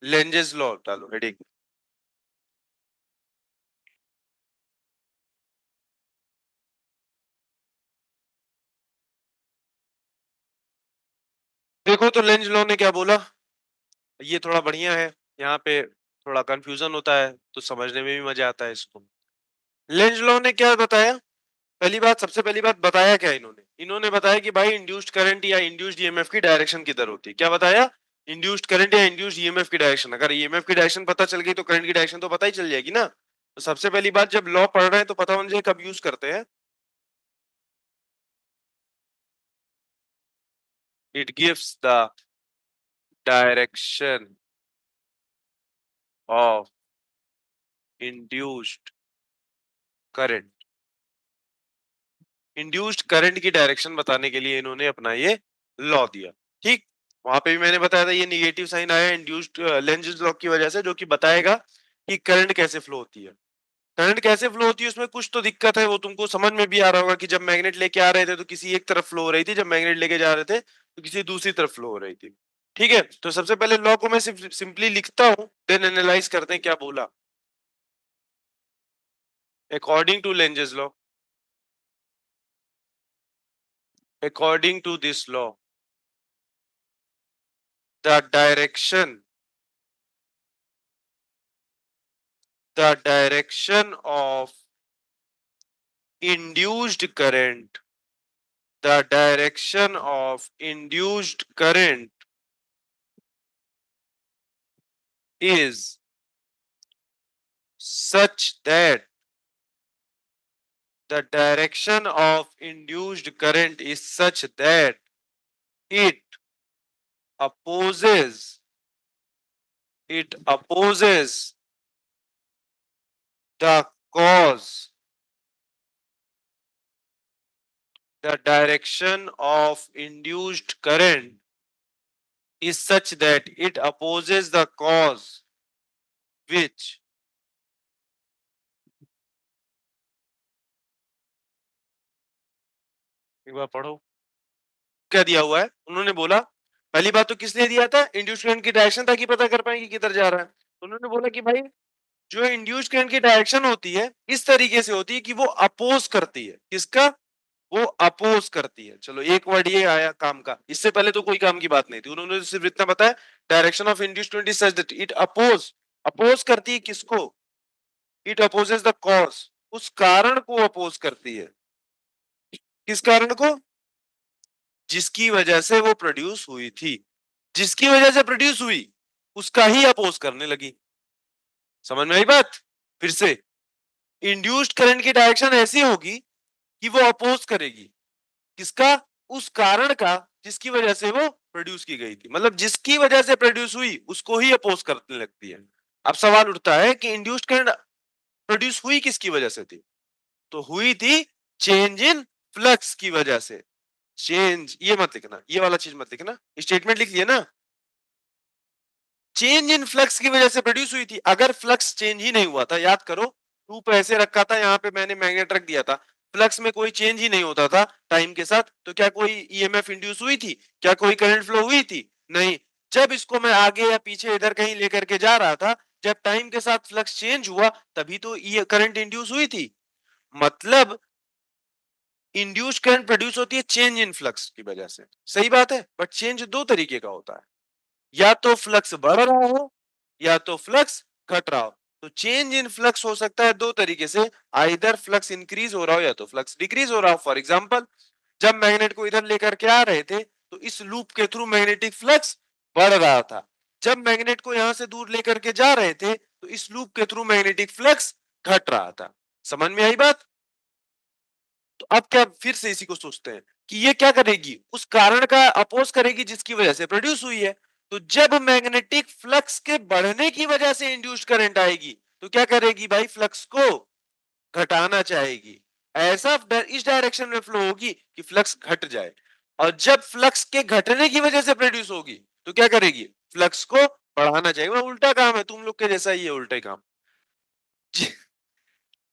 Lenz's law डालो heading. देखो तो लेंज लॉ ने क्या बोला, ये थोड़ा बढ़िया है, यहाँ पे थोड़ा कंफ्यूजन होता है तो समझने में भी मजा आता है इसको। लेंज लॉ ने क्या बताया, पहली बात, सबसे पहली बात बताया क्या इन्होंने, इन्होंने बताया कि भाई इंड्यूस्ड करंट या इंड्यूस्ड ईएमएफ की डायरेक्शन किधर होती है। क्या बताया, इंड्यूस्ड करंट या इंड्यूस्ड ईएमएफ की डायरेक्शन। अगर ईएमएफ की डायरेक्शन पता चल गई तो करंट की डायरेक्शन तो पता ही चल जाएगी ना। तो सबसे पहली बात, जब लॉ पढ़ रहे हैं तो पता होना चाहिए कब यूज करते हैं। It gives the direction of induced current. Induced current की डायरेक्शन बताने के लिए इन्होंने अपना ये लॉ दिया। ठीक, वहां पे भी मैंने बताया था ये निगेटिव साइन आया इंड्यूस्ड लेंजेस लॉ की वजह से, जो कि बताएगा कि करंट कैसे फ्लो होती है। करंट कैसे फ्लो होती है उसमें कुछ तो दिक्कत है, वो तुमको समझ में भी आ रहा होगा कि जब मैग्नेट लेके आ रहे थे तो किसी एक तरफ फ्लो हो रही थी, जब मैग्नेट लेके जा रहे थे तो किसी दूसरी तरफ फ्लो हो रही थी। ठीक है, तो सबसे पहले लॉ को मैं सिर्फ सिंपली लिखता हूं, देन एनालाइज करते हैं क्या बोला। According to Lenz's law, according to this law, the direction, the direction of induced current, the direction of induced current is such that, the direction of induced current is such that it opposes, it opposes the cause, the direction of induced current is such that it opposes the cause which, एक बार पढ़ो क्या दिया हुआ है। उन्होंने बोला, पहली बात तो किसने दिया था, इंड्यूस्ड करंट की डायरेक्शन, ताकि पता कर पाए कि किधर जा रहा है। तो उन्होंने बोला कि भाई जो इंड्यूस्ड करंट की डायरेक्शन होती है इस तरीके से होती है कि वो अपोज करती है, किसका, वो अपोज करती है। चलो एक वर्ड ये आया काम का, इससे पहले तो कोई काम की बात नहीं थी, उन्होंने सिर्फ इतना बताया direction of induced current is such that it oppose, oppose करती है किसको, इट अपोजेस द कॉज, उस कारण को अपोज करती है। किस कारण को, जिसकी वजह से वो प्रोड्यूस हुई थी, जिसकी वजह से प्रोड्यूस हुई उसका ही अपोज करने लगी। समझ में आई बात, फिर से, इंड्यूस्ड करंट की डायरेक्शन ऐसी होगी कि वो अपोज करेगी किसका, उस कारण का जिसकी वजह से वो प्रोड्यूस की गई थी, मतलब जिसकी वजह से प्रोड्यूस हुई उसको ही अपोज करने लगती है। अब सवाल उठता है कि इंड्यूस्ड करंट प्रोड्यूस हुई किसकी वजह से थी, तो हुई थी चेंज इन फ्लक्स की वजह से। चेंज, ये मत लिखना, ये वाला चीज मत लिखना, स्टेटमेंट लिख लिया ना, चेंज इन फ्लक्स की वजह से प्रोड्यूस हुई थी। अगर फ्लक्स चेंज ही नहीं हुआ था, याद करो, टू पे ऐसे रखा था, यहाँ पे मैंने मैग्नेट रख दिया था, फ्लक्स में कोई चेंज ही नहीं होता था टाइम के साथ, तो क्या कोई ईएमएफ इंड्यूस हुई थी, क्या कोई करंट फ्लो हुई थी, नहीं। जब इसको मैं आगे या पीछे इधर कहीं लेकर के जा रहा था, जब टाइम के साथ फ्लक्स चेंज हुआ तभी तो ये करंट इंड्यूस हुई थी। मतलब इंड्यूस करंट प्रोड्यूस होती है चेंज इन फ्लक्स की वजह से, सही बात है, बट चेंज दो तरीके का होता है, या तो फ्लक्स बढ़ रहा हो या तो फ्लक्स घट रहा हो। तो चेंज इन फ्लक्स हो सकता है दो तरीके से, आइदर फ्लक्स इंक्रीज हो रहा हो या तो फ्लक्स डिक्रीज हो रहा हो। फॉर एग्जांपल, जब मैग्नेट को इधर लेकर के आ रहे थे तो इस लूप के थ्रू मैग्नेटिक फ्लक्स बढ़ रहा था, जब मैग्नेट को यहां से दूर लेकर के जा रहे थे तो इस लूप के थ्रू मैग्नेटिक फ्लक्स घट रहा था। समझ में आई बात। तो अब क्या, फिर से इसी को सोचते हैं कि ये क्या करेगी, उस कारण का अपोज करेगी जिसकी वजह से प्रोड्यूस हुई है। तो जब मैग्नेटिक फ्लक्स के बढ़ने की वजह से इंड्यूस्ड करंट आएगी तो क्या करेगी भाई, फ्लक्स को घटाना चाहेगी, ऐसा इस डायरेक्शन में फ्लो होगी कि फ्लक्स घट जाए। और जब फ्लक्स के घटने की वजह से प्रोड्यूस होगी तो क्या करेगी, फ्लक्स को बढ़ाना चाहिए। उल्टा काम है, तुम लोग के जैसा ही है, उल्टा ही काम।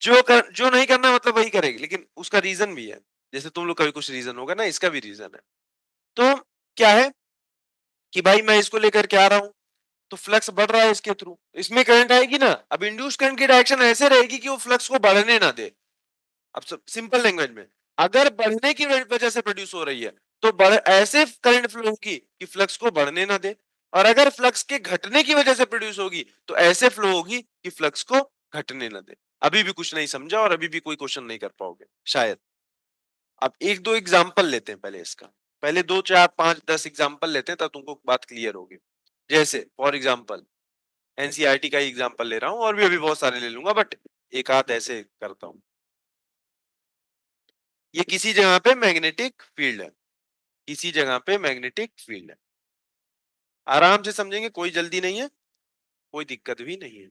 जो नहीं करना मतलब वही करेगी, लेकिन उसका रीजन भी है, जैसे तुम लोग का भी कुछ रीजन होगा ना, इसका भी रीजन है। तो क्या है कि भाई मैं इसको लेकर के आ रहा हूं, तो फ्लक्स बढ़ रहा है इसके थ्रू, इसमें करंट आएगी ना। अब इंड्यूस करंट की डायरेक्शन ऐसे रहेगी कि वो फ्लक्स को बढ़ने ना दे। अब सिंपल लैंग्वेज में, अगर बढ़ने की वजह से प्रोड्यूस हो रही है तो ऐसे करंट फ्लो होगी कि फ्लक्स को बढ़ने ना दे, और अगर फ्लक्स के घटने की वजह से प्रोड्यूस होगी तो ऐसे फ्लो होगी कि फ्लक्स को घटने ना दे। अभी भी कुछ नहीं समझा और अभी भी कोई क्वेश्चन नहीं कर पाओगे शायद। अब एक दो एग्जांपल लेते हैं पहले इसका, पहले 2 4 5 10 एग्जांपल लेते हैं तब तुमको बात क्लियर होगी। जैसे फॉर एग्जांपल एनसीईआरटी का ही एग्जांपल ले रहा हूं, और भी अभी बहुत सारे ले लूंगा बट एक आध ऐसे करता हूं। ये किसी जगह पे मैग्नेटिक फील्ड है, किसी जगह पे मैग्नेटिक फील्ड है। आराम से समझेंगे, कोई जल्दी नहीं है, कोई दिक्कत भी नहीं है।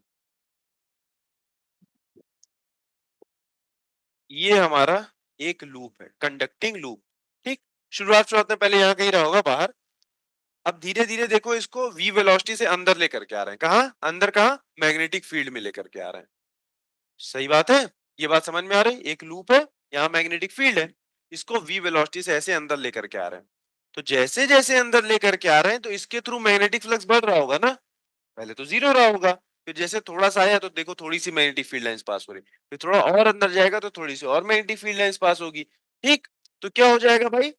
ये हमारा एक लूप है, कंडक्टिंग लूप। ठीक, शुरुआत में पहले यहाँ कहीं रहा होगा बाहर। अब धीरे धीरे देखो इसको v वेलोसिटी से अंदर लेकर के आ रहे हैं। कहा अंदर, कहा मैग्नेटिक फील्ड में लेकर के आ रहे हैं। सही बात है, ये बात समझ में आ रही। एक लूप है, यहाँ मैग्नेटिक फील्ड है, इसको v वेलोसिटी से ऐसे अंदर लेकर के आ रहे हैं। तो जैसे जैसे अंदर लेकर के आ रहे हैं तो इसके थ्रू मैग्नेटिक फ्लक्स बढ़ रहा होगा ना। पहले तो जीरो रहा होगा, फिर जैसे थोड़ा सा आया तो देखो थोड़ी सी मैग्नेटिक फील्ड लाइंस पास हो रही, फिर थोड़ा और अंदर जाएगा तो थोड़ी सी और मैग्नेटिक फील्ड लाइंस पास होगी। ठीक, तो क्या हो जाएगा भाई,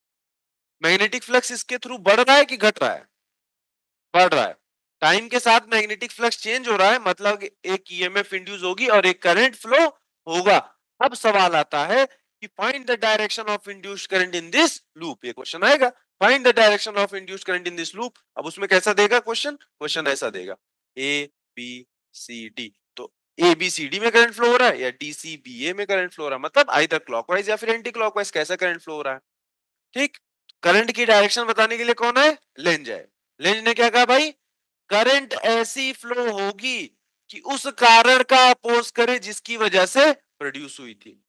मैग्नेटिक फ्लक्स इसके थ्रू बढ़ रहा है कि घट रहा है? बढ़ रहा है। टाइम के साथ मैग्नेटिक फ्लक्स चेंज हो रहा है, मतलब एक ईएमएफ इंड्यूस होगी और एक करंट फ्लो होगा। अब सवाल आता है कि find the direction of induced current in this loop, ये क्वेश्चन आएगा। Find the direction of induced current in this loop. अब उसमें कैसा देगा क्वेश्चन, क्वेश्चन ऐसा देगा ए बी सी डी। तो ए बी सी डी में करंट फ्लो हो रहा है या डी सी बी ए में करंट फ्लो हो रहा है, मतलब आइदर क्लॉकवाइज या फिर एंटी क्लॉकवाइज, कैसा करंट फ्लो हो रहा है। ठीक, करंट की डायरेक्शन बताने के लिए कौन है, लेंज है। लेंज ने क्या कहा भाई, करंट ऐसी फ्लो होगी कि उस कारण का अपोज करे जिसकी वजह से प्रोड्यूस हुई थी।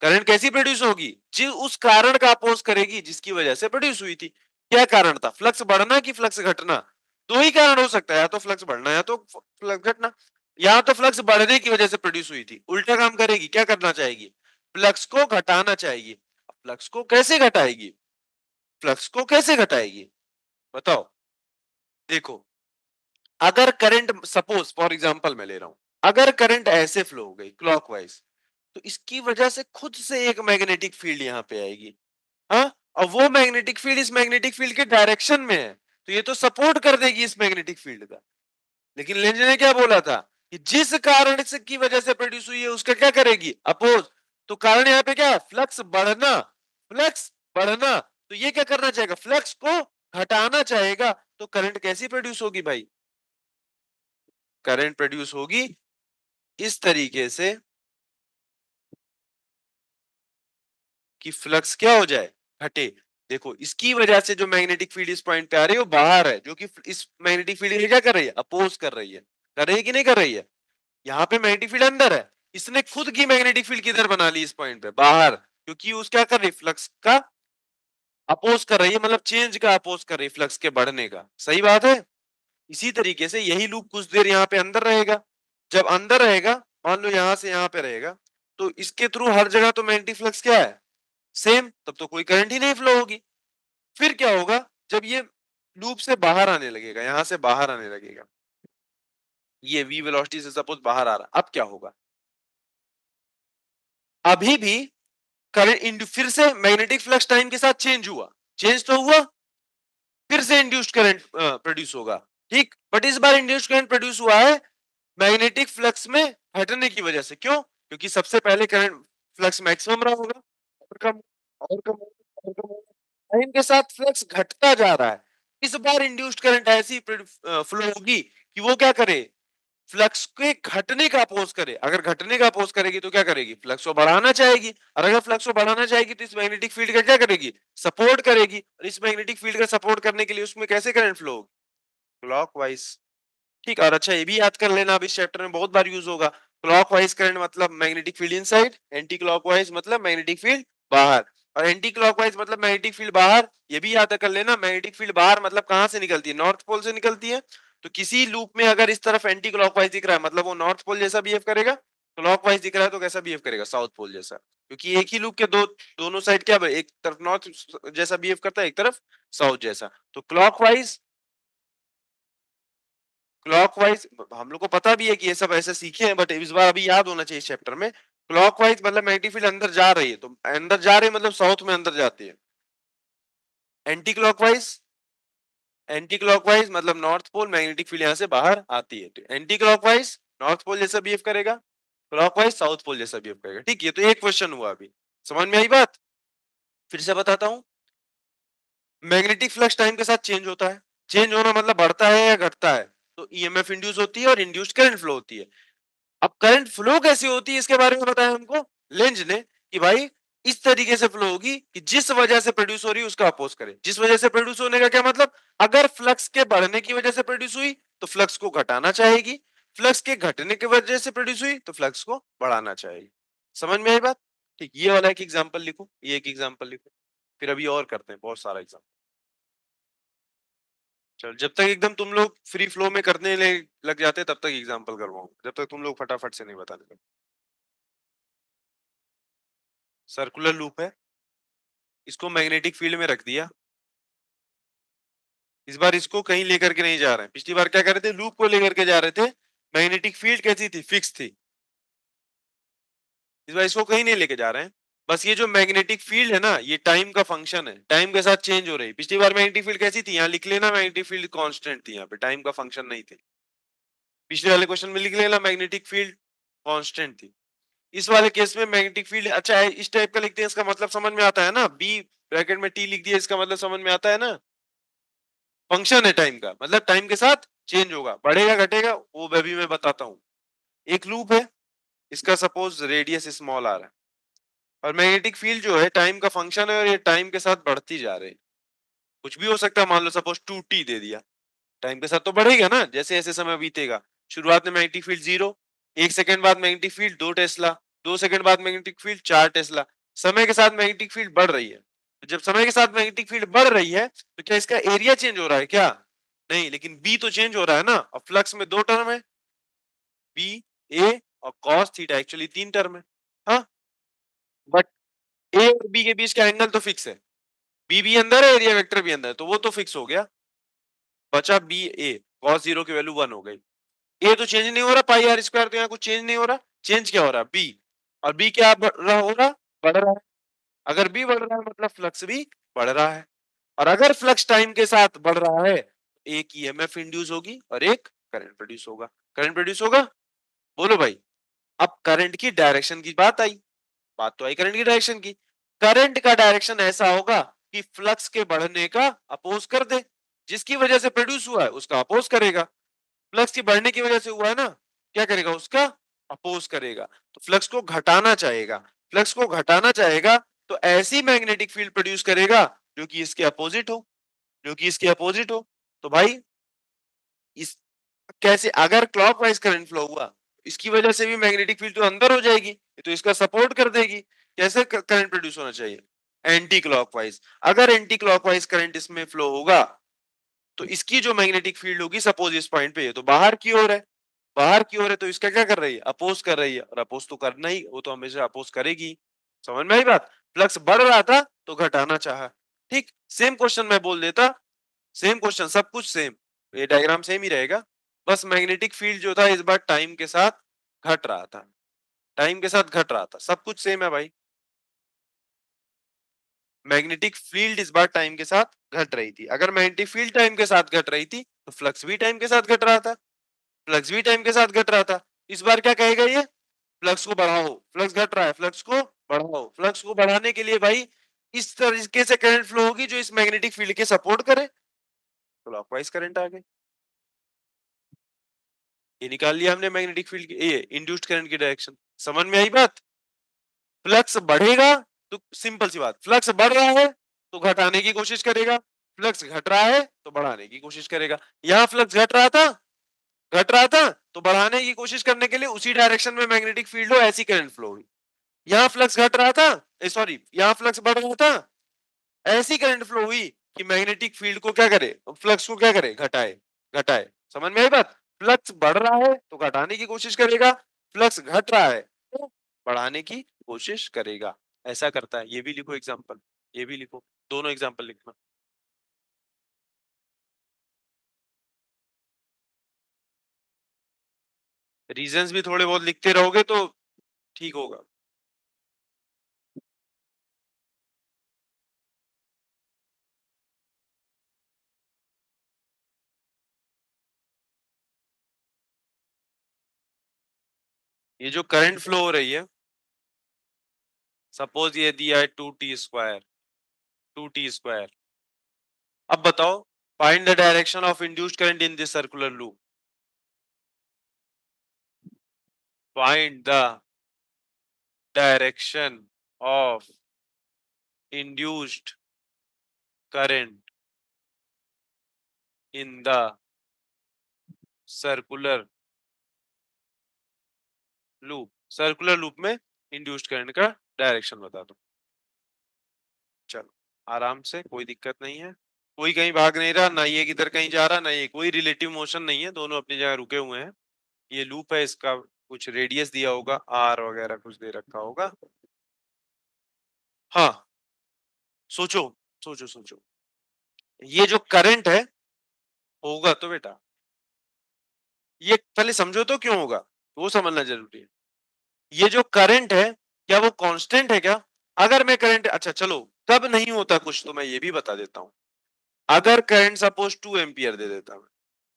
करंट कैसी प्रोड्यूस होगी, जो उस कारण का अपोज करेगी जिसकी वजह से प्रोड्यूस हुई थी। क्या कारण था, फ्लक्स बढ़ना कि फ्लक्स घटना? दो ही कारण हो सकता है, या तो फ्लक्स बढ़ना या तो फ्लक्स घटना। यहाँ तो फ्लक्स बढ़ने की वजह से प्रोड्यूस हुई थी, उल्टा काम करेगी, क्या करना चाहेगी, फ्लक्स को घटाना चाहेगी। फ्लक्स को कैसे घटाएगी, फ्लक्स को कैसे घटाएगी बताओ। देखो, अगर करंट सपोज फॉर एग्जांपल मैं ले रहा हूं, अगर करंट ऐसे फ्लो हो गई क्लॉकवाइज, तो इसकी वजह से खुद से एक मैग्नेटिक फील्ड यहाँ पे आएगी। हाँ, और वो मैग्नेटिक फील्ड इस मैग्नेटिक फील्ड के डायरेक्शन में है, तो ये तो सपोर्ट कर देगी इस मैग्नेटिक फील्ड का। लेकिन लेंज ने क्या बोला था कि जिस कारण से की वजह से प्रोड्यूस हुई है उसका क्या करेगी, अपोज। तो कारण यहाँ पे क्या है, फ्लक्स बढ़ना, फ्लक्स बढ़ना। तो ये क्या करना चाहेगा, फ्लक्स को हटाना चाहेगा। तो करंट कैसी प्रोड्यूस होगी भाई, करंट प्रोड्यूस होगी इस तरीके से कि फ्लक्स क्या हो जाए, घटे। देखो इसकी वजह से जो मैग्नेटिक फील्ड इस पॉइंट पे आ रही है वो बाहर है, जो कि इस मैग्नेटिक फील्ड क्या कर रही है, अपोज कर रही है। कर रही है कि नहीं कर रही है? यहाँ पे मैग्नेटिक फील्ड अंदर है, इसने खुद की मैग्नेटिक फील्ड किधर बना ली, इस पॉइंट पे बाहर, क्योंकि उस क्या कर रही, फ्लक्स का अपोज कर रही है, मतलब चेंज का अपोज कर रही है, फ्लक्स के बढ़ने का। सही बात है। इसी तरीके से यही लूप कुछ देर यहाँ पे अंदर रहेगा। जब अंदर रहेगा, मान लो यहाँ से यहाँ पे रहेगा, तो इसके थ्रू हर जगह तो मैग्नेटिक फ्लक्स क्या है, सेम, तब तो कोई करंट ही नहीं फ्लो होगी। फिर क्या होगा, जब ये लूप से बाहर आने लगेगा, यहां से बाहर आने लगेगा, ये v वेलोसिटी से सपोज बाहर आ रहा, अब क्या होगा, अभी भी करंट फिर से मैग्नेटिक फ्लक्स टाइम के साथ चेंज हुआ, चेंज तो हुआ, फिर से इंड्यूस्ड करंट प्रोड्यूस होगा। ठीक, बट इस बार इंड्यूस्ड करंट प्रोड्यूस हुआ है मैग्नेटिक फ्लक्स में हटने की वजह से। क्यों, क्योंकि सबसे पहले करंट फ्लक्स मैक्सिमम रहा होगा, और कम और कम और कम, टाइम के साथ फ्लक्स घटता जा रहा है। इस बार इंड्यूस्ड करंट ऐसी फ्लो होगी कि वो क्या करे, फ्लक्स के घटने का अपोज करे। अगर घटने का अपोज करेगी तो क्या करेगी, फ्लक्स को बढ़ाना चाहेगी, और अगर फ्लक्स को बढ़ाना चाहेगी तो इस मैग्नेटिक फील्ड का क्या करेगी, सपोर्ट करेगी। और इस मैग्नेटिक फील्ड का सपोर्ट करने के लिए उसमें कैसे करंट फ्लो होगी, क्लॉकवाइज। ठीक, और अच्छा ये भी याद कर लेना, अब इस चैप्टर में बहुत बार यूज होगा। क्लॉकवाइज करंट मतलब magnetic field inside, anti clockwise मतलब मैग्नेटिक फील्ड बाहर, और एंटी क्लॉकवाइज मतलब मैग्नेटिक फील्ड बाहर। ये भी याद कर लेना, मैग्नेटिक फील्ड बाहर मतलब कहां से निकलती है, नॉर्थ पोल से निकलती है। तो किसी लूप में अगर इस तरफ एंटी क्लॉकवाइज दिख रहा है मतलब वो नॉर्थ पोल जैसा बिहेव करेगा, क्लॉकवाइज दिख रहा है तो कैसा बिहेव करेगा, साउथ पोल जैसा। क्योंकि एक ही लूप के दोनों साइड क्या, एक तरफ नॉर्थ जैसा बिहेव करता है, एक तरफ साउथ जैसा। तो क्लॉकवाइज क्लॉकवाइज हम लोग को पता भी है कि ये सब ऐसे सीखे हैं, बट इस बार अभी याद होना चाहिए इस चैप्टर में। क्लॉकवाइज मतलब मैग्नेटिक फील्ड अंदर जा रही है, तो अंदर जा रही है मतलब साउथ में अंदर जाती है। एंटी क्लॉकवाइज, एंटी क्लॉकवाइज मतलब नॉर्थ पोल, मैग्नेटिक फील्ड यहां से बाहर आती है। तो एंटी क्लॉकवाइज नॉर्थ पोल जैसा बिहेव करेगा, क्लॉकवाइज साउथ पोल जैसा बिहेव करेगा। ठीक है, तो एक क्वेश्चन हुआ अभी, समझ में आई बात? फिर से बताता हूँ। मैग्नेटिक फ्लक्स टाइम के साथ चेंज होता है। चेंज होना मतलब बढ़ता है या घटता है, तो ईएमएफ इंड्यूस होती है और इंड्यूस्ड करंट फ्लो होती है। अब करंट फ्लो कैसे होती है इसके बारे में बताया हमको लेंज ने, कि भाई इस तरीके से फ्लो होगी कि जिस वजह से प्रोड्यूस हो रही है उसका अपोज करे। जिस वजह से प्रोड्यूस होने का क्या मतलब, अगर फ्लक्स के बढ़ने की वजह से प्रोड्यूस हुई तो फ्लक्स को घटाना चाहेगी, फ्लक्स के घटने की वजह से प्रोड्यूस हुई तो फ्लक्स को बढ़ाना चाहेगी। समझ में आई बात? ठीक, ये वाला एक एग्जांपल लिखो, ये एक एग्जांपल लिखो, फिर अभी और करते हैं बहुत सारा एग्जांपल। चल, जब तक एकदम तुम लोग फ्री फ्लो में करने लग जाते तब तक एग्जांपल करवाऊंगा, जब तक तुम लोग फटाफट से नहीं बताने लगे। सर्कुलर लूप है, इसको मैग्नेटिक फील्ड में रख दिया। इस बार इसको कहीं लेकर के नहीं जा रहे हैं। पिछली बार क्या कर रहे थे, लूप को लेकर के जा रहे थे। मैग्नेटिक फील्ड कैसी थी, फिक्स थी। इस बार इसको कहीं नहीं लेके जा रहे हैं। बस ये जो मैग्नेटिक फील्ड है ना, ये टाइम का फंक्शन है, टाइम के साथ चेंज हो रही है। पिछली बार मैग्नेटिक फील्ड कैसी थी, यहाँ लिख लेना, मैग्नेटिक फील्ड कांस्टेंट थी, यहाँ पे टाइम का फंक्शन नहीं थी। पिछले वाले क्वेश्चन में लिख लेना, मैग्नेटिक फील्ड कांस्टेंट थी। इस वाले केस में मैग्नेटिक फील्ड अच्छा है, इस टाइप का लिखते हैं, इसका मतलब समझ में आता है ना। बी ब्रैकेट में टी लिख दिया, इसका मतलब समझ में आता है ना। फंक्शन है टाइम का, मतलब टाइम के साथ चेंज होगा, बढ़ेगा घटेगा वो अभी मैं बताता हूँ। एक लूप है, इसका सपोज रेडियस स्मॉल आ रहा है, और मैग्नेटिक फील्ड जो है टाइम का फंक्शन है, और ये टाइम के साथ बढ़ती जा रही है। कुछ भी हो सकता है, मान लो सपोज 2t दे दिया, टाइम के साथ तो बढ़ेगा ना जैसे जैसे समय बीतेगा। शुरुआत में मैग्नेटिक फील्ड 0, 1 सेकंड बाद मैग्नेटिक फील्ड 2 टेस्ला, 2 सेकंड बाद मैग्नेटिक फील्ड 4 टेस्ला। समय के साथ मैग्नेटिक फील्ड बढ़ रही है। तो जब समय के साथ मैग्नेटिक फील्ड बढ़ रही है तो क्या इसका एरिया चेंज हो रहा है क्या? नहीं, लेकिन बी तो चेंज हो रहा है ना। और फ्लक्स में दो टर्म है, बी ए और कॉस थीटा, एक्चुअली 3 टर्म है। हाँ, बट ए और बी के बीच का एंगल तो फिक्स है। बी भी अंदर है, एरिया वेक्टर भी अंदर है, तो वो तो फिक्स हो गया। बचा बी ए, कॉस जीरो की वैल्यू 1 हो गई। ए तो चेंज नहीं हो रहा, पाई आर स्क्वायर, तो यहाँ कुछ चेंज नहीं हो रहा। चेंज क्या हो रहा, बी। और बी क्या बढ़ रहा, हो रहा, बढ़ रहा है। अगर बी बढ़ रहा है मतलब फ्लक्स भी बढ़ रहा है। और अगर फ्लक्स टाइम के साथ बढ़ रहा है, एक ईएमएफ इंड्यूस होगी और एक करंट प्रोड्यूस होगा। करंट प्रोड्यूस होगा, बोलो भाई। अब करंट की डायरेक्शन की बात आई, बात तो आई करंट की डायरेक्शन की। करंट का डायरेक्शन ऐसा होगा कि फ्लक्स के बढ़ने का अपोज कर दे, जिसकी वजह से प्रोड्यूस हुआ है उसका अपोज करेगा। फ्लक्स की बढ़ने की वजह से हुआ है ना, क्या करेगा, उसका अपोज करेगा। तो फ्लक्स को घटाना चाहेगा, फ्लक्स को घटाना चाहेगा, तो ऐसी मैग्नेटिक फील्ड प्रोड्यूस करेगा जो कि इसके अपोजिट हो, जो कि इसके अपोजिट हो। तो भाई इस कैसे, अगर क्लॉकवाइज करंट फ्लो हुआ, इसकी वजह से भी मैग्नेटिक फील्ड तो अंदर हो जाएगी, तो इसका सपोर्ट कर देगी। कैसे करंट प्रोड्यूस होना चाहिए, एंटी क्लॉकवाइज। अगर एंटी क्लॉकवाइज करंट इसमें फ्लो होगा तो इसकी जो मैग्नेटिक फील्ड होगी, सपोज इस पॉइंट पे, ये तो बाहर की ओर है, बाहर की ओर है, तो इसका क्या कर रही है, अपोज कर रही है। और अपोज तो करना ही, वो तो हमेशा अपोज करेगी। समझ में आई बात? फ्लक्स बढ़ रहा था तो घटाना चाहा। ठीक, सेम क्वेश्चन मैं बोल देता, सेम क्वेश्चन, सब कुछ सेम, ये डायग्राम सेम ही रहेगा। बस मैग्नेटिक फील्ड जो था इस बार टाइम के साथ घट रहा था, टाइम के साथ घट रहा था, सब कुछ सेम है भाई। मैग्नेटिक फील्ड इस बार टाइम के साथ घट रही थी। अगर मैग्नेटिक फील्ड टाइम के साथ घट रही थी तो फ्लक्स भी टाइम के साथ घट रहा था, फ्लक्स भी टाइम के साथ घट रहा था। इस बार क्या कहेगा ये, फ्लक्स को बढ़ाओ, फ्लक्स घट रहा है, फ्लक्स को बढ़ाओ। फ्लक्स को बढ़ाने के लिए भाई इस तरीके से करंट फ्लो होगी जो इस मैग्नेटिक फील्ड के सपोर्ट करे, क्लॉकवाइज करंट आ गई। ये निकाल लिया हमने मैग्नेटिक फील्ड की, ये इंड्यूस्ड करंट की डायरेक्शन। समझ में आई बात? फ्लक्स बढ़ेगा तो सिंपल सी बात, फ्लक्स बढ़ रहा है तो घटाने की कोशिश करेगा, फ्लक्स घट रहा है तो बढ़ाने की कोशिश करेगा। यहाँ फ्लक्स घट रहा था, घट रहा था, तो बढ़ाने की कोशिश करने के लिए उसी डायरेक्शन में मैग्नेटिक फील्ड हो, ऐसी करंट फ्लो हुई। यहाँ फ्लक्स घट रहा था, सॉरी, यहाँ फ्लक्स बढ़ रहा था, ऐसी करंट फ्लो हुई कि मैग्नेटिक फील्ड को क्या करे, फ्लक्स को क्या करे, घटाए, घटाए। समझ में आई बात? फ्लक्स बढ़ रहा है तो घटाने की कोशिश करेगा, फ्लक्स घट रहा है तो बढ़ाने की कोशिश करेगा। ऐसा करता है। ये भी लिखो एग्जांपल, ये भी लिखो, दोनों एग्जांपल लिखना। रीजंस भी थोड़े बहुत लिखते रहोगे तो ठीक होगा। ये जो करंट फ्लो हो रही है, सपोज ये दिया है 2t², 2t²। अब बताओ, find the direction of induced current in this circular loop. Find the direction of induced current in the circular loop. Circular loop में इंड्यूस्ड करंट का डायरेक्शन बता दो। चलो, आराम से, कोई दिक्कत नहीं है। कोई कहीं भाग नहीं रहा, ना ये किधर कहीं जा रहा, ना ये, कोई रिलेटिव मोशन नहीं है, दोनों अपनी जगह रुके हुए हैं। ये लूप है, इसका कुछ रेडियस दिया होगा, आर वगैरह कुछ दे रखा होगा। हाँ, सोचो, सोचो, सोचो। ये जो करंट है, होगा तो बेटा, ये पहले समझो तो क्यों होगा, वो समझना जरूरी है। ये जो करंट है, क्या वो कांस्टेंट है क्या? अगर मैं करंट, अच्छा चलो, तब नहीं होता कुछ तो मैं ये भी बता देता हूं। अगर करंट सपोज 2 एम्पियर दे देता मैं,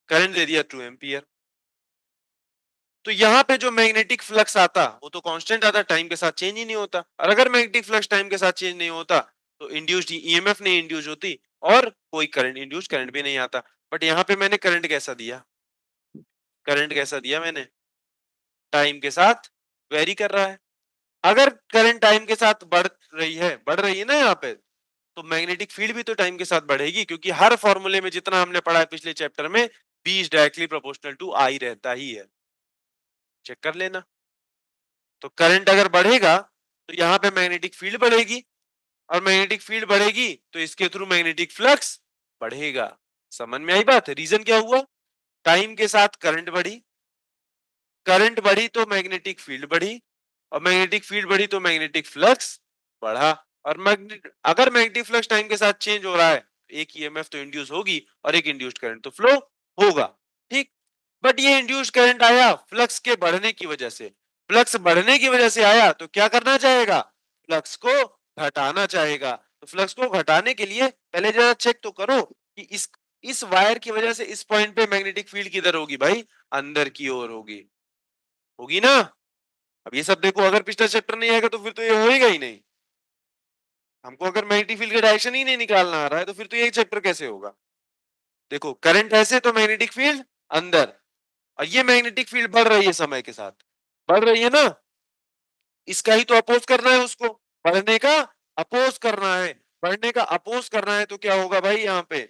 करंट दे दिया 2 एम्पियर, तो यहाँ पे जो मैग्नेटिक फ्लक्स आता वो तो कांस्टेंट आता, टाइम के साथ चेंज ही नहीं होता। और अगर मैग्नेटिक फ्लक्स टाइम के साथ चेंज नहीं होता तो इंड्यूस्ड ईएमएफ नहीं इंड्यूस होती, और कोई करंट, इंड्यूस्ड करंट भी नहीं आता। बट यहाँ पे मैंने करंट कैसा दिया, करंट कैसा दिया मैंने, टाइम के साथ वेरी कर रहा है। अगर करंट टाइम के साथ बढ़ रही है ना यहाँ पे, तो मैग्नेटिक फील्ड भी तो टाइम के साथ बढ़ेगी, क्योंकि हर फॉर्मूले में जितना हमने पढ़ा है पिछले चैप्टर में, B is directly proportional to I रहता ही है। चेक कर लेना। तो करंट अगर बढ़ेगा तो यहाँ पे मैग्नेटिक फील्ड बढ़ेगी, और मैग्नेटिक फील्ड बढ़ेगी तो इसके थ्रू मैग्नेटिक फ्लक्स बढ़ेगा। समझ में आई बात? रीजन क्या हुआ, टाइम के साथ करंट बढ़ी, करंट बढ़ी तो मैग्नेटिक फील्ड बढ़ी, और मैग्नेटिक फील्ड बढ़ी तो मैग्नेटिक फ्लक्स बढ़ा। और अगर मैग्नेटिक फ्लक्स टाइम के साथ चेंज हो रहा है, एक ईएमएफ तो इंड्यूस होगी, और एक इंड्यूस्ड करंट तो फ्लो होगा। ठीक। बट ये इंड्यूस्ड करंट आया फ्लक्स के बढ़ने की वजह से, फ्लक्स बढ़ने की वजह से आया, तो क्या करना चाहेगा, फ्लक्स को घटाना चाहेगा। तो फ्लक्स को घटाने के लिए पहले जरा चेक तो करो कि इस वायर की वजह से इस पॉइंट पे मैग्नेटिक फील्ड किधर होगी भाई, अंदर की ओर होगी, होगी ना। अब ये सब देखो, अगर पिछला चैप्टर नहीं आएगा तो फिर तो ये होएगा ही नहीं। हमको अगर मैग्नेटिक फील्ड का डायरेक्शन ही नहीं निकालना आ रहा है तो फिर तो ये चैप्टर कैसे होगा। देखो, करंट ऐसे तो मैग्नेटिक फील्ड अंदर, और ये मैग्नेटिक फील्ड बढ़ रही है समय के साथ, बढ़ रही है ना, इसका ही तो अपोज करना है उसको, बढ़ने का अपोज करना है, बढ़ने का अपोज करना है, तो क्या होगा भाई, यहाँ पे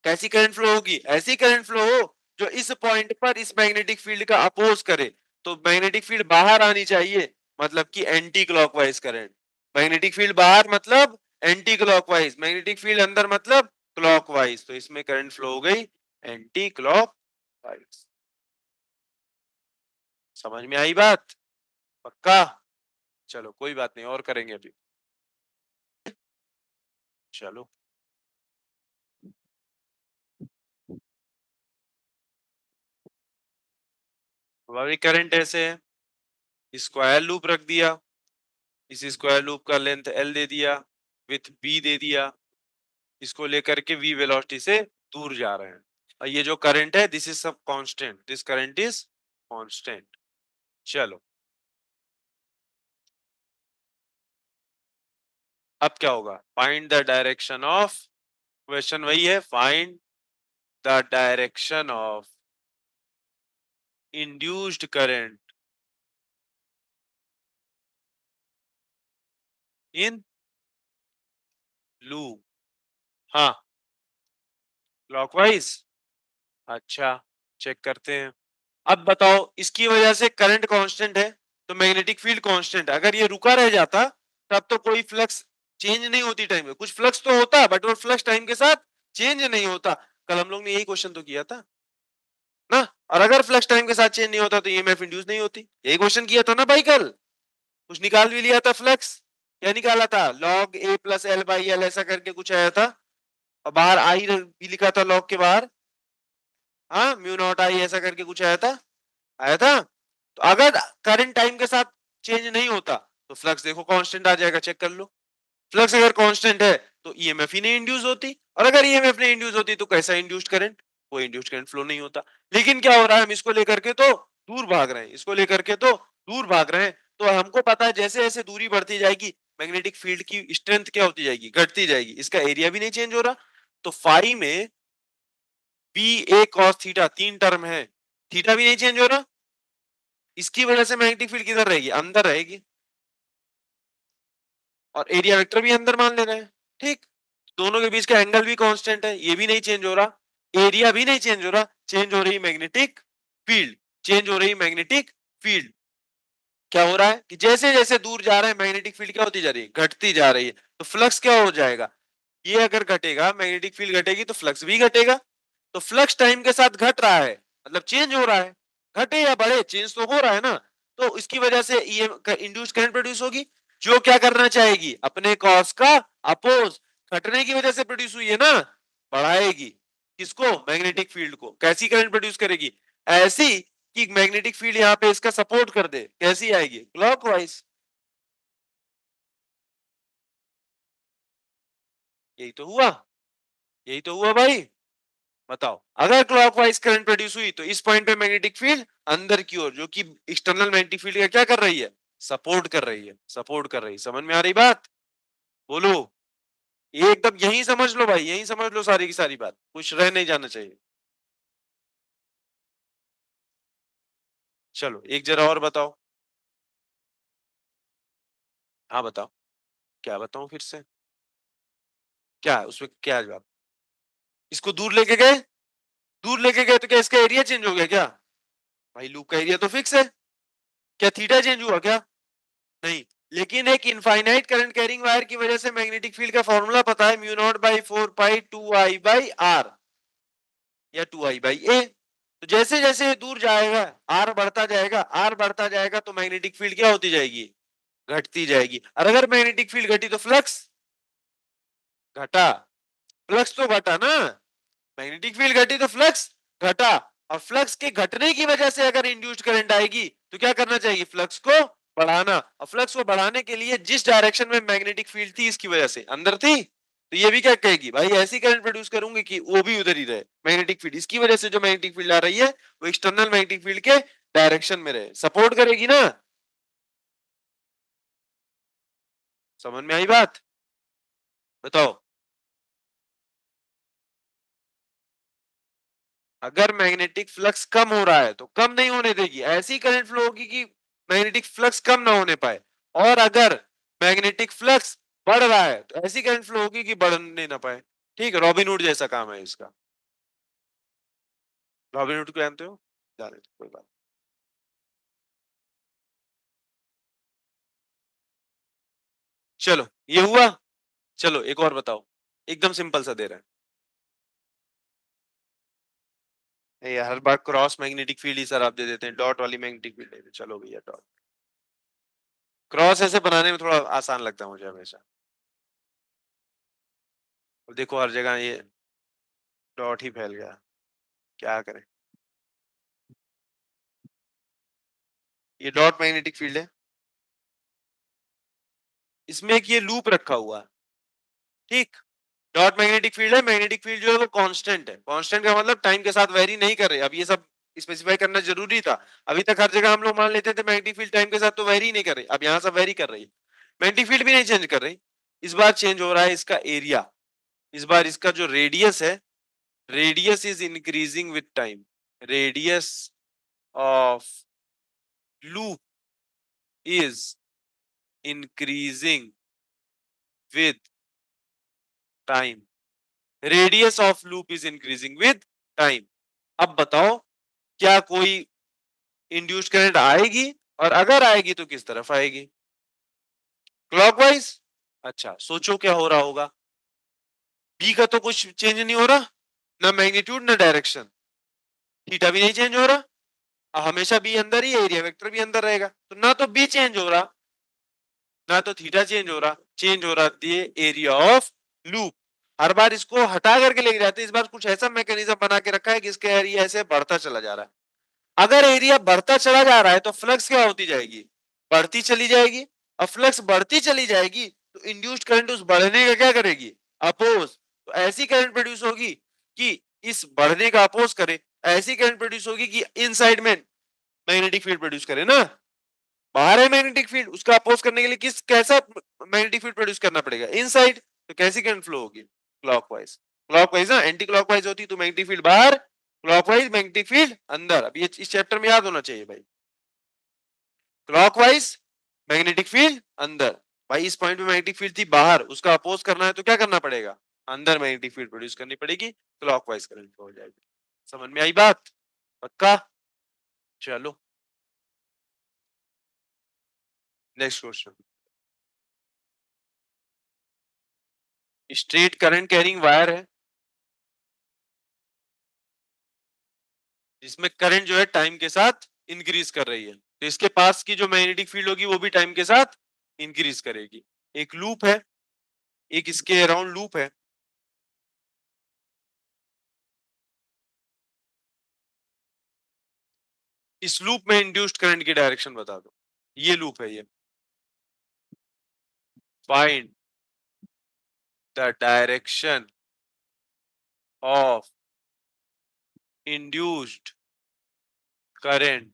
कैसी करंट फ्लो होगी, ऐसी करंट फ्लो हो जो इस पॉइंट पर इस मैग्नेटिक फील्ड का अपोज करे। तो मैग्नेटिक फील्ड बाहर आनी चाहिए, मतलब कि anti clockwise current. Magnetic field बाहर मतलब एंटी क्लॉकवाइज, मैग्नेटिक फील्ड अंदर मतलब क्लॉकवाइज, तो इसमें करंट फ्लो हो गई एंटी क्लॉकवाइज। समझ में आई बात? पक्का? चलो कोई बात नहीं, और करेंगे अभी। चलो, अभी करंट ऐसे है, स्क्वायर लूप रख दिया, इस स्क्वायर लूप का लेंथ एल दे दिया, विथ बी दे दिया, इसको लेकर के v वेलोसिटी से दूर जा रहे हैं, और ये जो करंट है दिस इज सब constant, this current is constant. चलो, अब क्या होगा, find the direction of, question वही है, find the direction of induced current in loop. हाँ, क्लॉकवाइज। अच्छा, चेक करते हैं। अब बताओ, इसकी वजह से करंट कांस्टेंट है, तो मैग्नेटिक फील्ड कांस्टेंट, अगर ये रुका रह जाता तब तो कोई फ्लक्स चेंज नहीं होती टाइम में, कुछ फ्लक्स तो होता बट वो फ्लक्स टाइम के साथ चेंज नहीं होता। कल हम लोग ने यही क्वेश्चन तो किया था ना। और अगर फ्लक्स टाइम के साथ चेंज नहीं होता तो ईएमएफ इंड्यूस नहीं होती, यही क्वेश्चन किया था ना भाई कल। कुछ निकाल भी लिया था फ्लक्स, क्या निकाला था, log A plus L by L ऐसा करके कुछ आया था, और बाहर आई भी लिखा था लॉग के बाहर। हाँ, म्यू नॉट आई ऐसा करके कुछ आया था। आया था। तो अगर करंट टाइम के साथ चेंज नहीं होता तो फ्लक्स देखो कांस्टेंट आ जाएगा, चेक कर लो। फ्लक्स अगर कांस्टेंट है तो ईएमएफ ही नहीं इंड्यूस होती, और अगर ईएमएफ नहीं इंड्यूस होती तो कैसा इंड्यूस्ड करंट, कोई इंड्यूस्ड करंट फ्लो नहीं होता। लेकिन क्या हो रहा है, हम इसको लेकर के तो दूर भाग रहे हैं, इसको लेकर के तो दूर भाग रहे हैं। तो हमको पता है जैसे जैसे दूरी बढ़ती जाएगी मैग्नेटिक फील्ड की स्ट्रेंथ क्या होती जाएगी, घटती जाएगी, इसका एरिया भी नहीं चेंज हो रहा। तो फाई में बी ए कॉस थीटा तीन टर्म है, थीटा भी नहीं चेंज हो रहा, इसकी वजह से मैग्नेटिक फील्ड किधर रहेगी, अंदर रहेगी, और एरिया वेक्टर भी अंदर मान ले रहे हैं। ठीक, दोनों के बीच का एंगल भी कांस्टेंट है, ये भी नहीं चेंज हो रहा, एरिया भी नहीं चेंज हो रहा, चेंज हो रही मैग्नेटिक फील्ड, चेंज हो रही मैग्नेटिक फील्ड। क्या हो रहा है कि जैसे जैसे दूर जा रहे हैं मैग्नेटिक फील्ड क्या होती जा रही है, घटती जा रही है। तो फ्लक्स क्या हो जाएगा, ये अगर घटेगा मैग्नेटिक फील्ड घटेगी तो फ्लक्स भी घटेगा। तो फ्लक्स टाइम के साथ घट रहा है, मतलब चेंज हो रहा है, घटे या बढ़े चेंज तो हो रहा है ना। तो इसकी वजह से ये इंड्यूस करंट प्रोड्यूस होगी, जो क्या करना चाहेगी, अपने कॉस का अपोज, घटने की वजह से प्रोड्यूस हुई है ना, बढ़ाएगी। किसको, मैग्नेटिक फील्ड को। कैसी करंट प्रोड्यूस करेगी, ऐसी कि मैग्नेटिक फील्ड यहाँ पे इसका सपोर्ट कर दे। कैसी आएगी, क्लॉकवाइज। यही तो हुआ, यही तो हुआ भाई। बताओ, अगर क्लॉकवाइज करंट प्रोड्यूस हुई तो इस पॉइंट पे मैग्नेटिक फील्ड अंदर की ओर, जो कि एक्सटर्नल मैग्नेटिक फील्ड का क्या कर रही है, सपोर्ट कर रही है, सपोर्ट कर रही है। समझ में आ रही बात, बोलो। ये एकदम यही समझ लो भाई, यही समझ लो सारी की सारी बात, कुछ रह नहीं जाना चाहिए। चलो एक जरा और बताओ। हाँ बताओ, क्या बताऊं फिर से, क्या उसमें क्या जवाब, इसको दूर लेके गए, दूर लेके गए तो क्या इसका एरिया चेंज हो गया क्या, भाई लूप का एरिया तो फिक्स है। क्या थीटा चेंज हुआ क्या, नहीं। लेकिन एक इनफाइनाइट करंट कैरिंग वायर की वजह से मैग्नेटिक फील्ड का फॉर्मूला पता है, mu naught by 4 pi 2I/r या 2I/a। तो जैसे जैसे दूर जाएगा आर बढ़ता जाएगा, आर बढ़ता जाएगा तो मैग्नेटिक फील्ड क्या होती जाएगी, घटती जाएगी। और अगर मैग्नेटिक फील्ड घटी तो फ्लक्स घटा, फ्लक्स तो घटा ना, मैग्नेटिक फील्ड घटी तो फ्लक्स घटा। और फ्लक्स के घटने की वजह से अगर इंड्यूस्ड करंट आएगी तो क्या करना चाहिए, फ्लक्स को बढ़ाना। और फ्लक्स को बढ़ाने के लिए जिस डायरेक्शन में मैग्नेटिक फील्ड थी इसकी वजह से अंदर थी, तो ये भी क्या कहेगी, भाई ऐसी करंट प्रोड्यूस करूंगी कि वो भी उधर ही रहे, मैग्नेटिक फील्ड इसकी वजह से जो मैग्नेटिक फील्ड आ रही है वो एक्सटर्नल मैग्नेटिक फील्ड के डायरेक्शन में रहे, सपोर्ट करेगी ना। समझ में आई बात, बताओ। अगर मैग्नेटिक फ्लक्स कम हो रहा है तो कम नहीं होने देगी, ऐसी करंट फ्लो होगी कि मैग्नेटिक फ्लक्स कम ना होने पाए। और अगर मैग्नेटिक फ्लक्स बढ़ रहा है तो ऐसी करंट फ्लो होगी कि बढ़ने ना पाए। ठीक है, रॉबिन हुड जैसा काम है इसका। रॉबिन हुड को जानते हो, जाने दो, कोई बात। चलो ये हुआ, चलो एक और बताओ, एकदम सिंपल सा दे रहे हैं ये, हर बार क्रॉस मैग्नेटिक फील्ड ही सर आप दे देते हैं, डॉट वाली मैग्नेटिक फील्ड दे दे। चलो भैया डॉट, क्रॉस ऐसे बनाने में थोड़ा आसान लगता है मुझे हमेशा। अब देखो हर जगह ये डॉट ही फैल गया, क्या करें। ये डॉट मैग्नेटिक फील्ड है, इसमें एक ये लूप रखा हुआ है। ठीक, डॉट मैग्नेटिक फील्ड है, मैग्नेटिक फील्ड जो है वो कांस्टेंट है, कांस्टेंट का मतलब टाइम के साथ वेरी नहीं कर रहे। अब ये सब स्पेसिफाई करना जरूरी था, अभी तक हर जगह हम लोग मान लेते थे मैग्नेटिक फील्ड टाइम के साथ तो वेरी नहीं कर रही, अब यहाँ सब वेरी कर रही है। मैग्नेटिक फील्ड भी नहीं चेंज कर रही, इस बार चेंज हो रहा है इसका एरिया। इस बार इसका जो रेडियस है, radius is increasing with time, radius of loop is increasing with time, radius of loop is increasing with time. अब बताओ, क्या कोई इंड्यूस्ड करंट आएगी, और अगर आएगी तो किस तरफ आएगी, क्लॉकवाइज। अच्छा सोचो क्या हो रहा होगा, बी का तो कुछ चेंज नहीं हो रहा, ना मैग्नीट्यूड ना डायरेक्शन, थीटा भी नहीं चेंज हो रहा, हमेशा बी अंदर ही, एरिया वेक्टर भी अंदर रहेगा, तो ना तो बी चेंज हो रहा ना तो थीटा चेंज हो रहा, चेंज हो रहा ये एरिया ऑफ लूप। हर बार इसको हटा करके लेके जाते हैं, इस बार कुछ ऐसा मैकेनिज्म बना के रखा है कि इसका एरिया ऐसे बढ़ता चला जा रहा है। अगर एरिया बढ़ता चला जा रहा है तो फ्लक्स क्या होती जाएगी, बढ़ती चली जाएगी। और फ्लक्स बढ़ती चली जाएगी तो इंड्यूस्ड करंट उस बढ़ने का क्या करेगी, अपोज। तो ऐसी करंट प्रोड्यूस होगी कि इस बढ़ने का अपोज करे, ऐसी करंट प्रोड्यूस होगी कि इनसाइड में मैग्नेटिक फील्ड प्रोड्यूस करे ना। बाहर है मैग्नेटिक फील्ड, उसका अपोज करने के लिए किस कैसा मैग्नेटिक फील्ड प्रोड्यूस करना पड़ेगा, इनसाइड। तो कैसी करंट फ्लो होगी, क्लॉकवाइज। क्लॉकवाइज ना, एंटी क्लॉकवाइज होती तो मैग्नेटिक फील्ड बाहर, क्लॉकवाइज मैग्नेटिक फील्ड अंदर। अब ये इस चैप्टर में याद होना चाहिए भाई, क्लॉकवाइज मैग्नेटिक फील्ड अंदर। भाई इस पॉइंट पे मैग्नेटिक फील्ड थी बाहर, उसका अपोज करना है तो क्या करना पड़ेगा, अंदर मैग्नेटिक फील्ड प्रोड्यूस करनी पड़ेगी, क्लॉकवाइज करंट फ्लो हो जाएगी। समझ में आई बात, पक्का। चलो next question. Straight current carrying wire है जिसमें करंट जो है टाइम के साथ इंक्रीज कर रही है, तो इसके पास की जो मैग्नेटिक फील्ड होगी वो भी टाइम के साथ इंक्रीज करेगी। एक लूप है, एक इसके अराउंड लूप है। इस लूप में इंड्यूस्ड करंट की डायरेक्शन बता दो। ये लूप है ये। Find the direction of induced current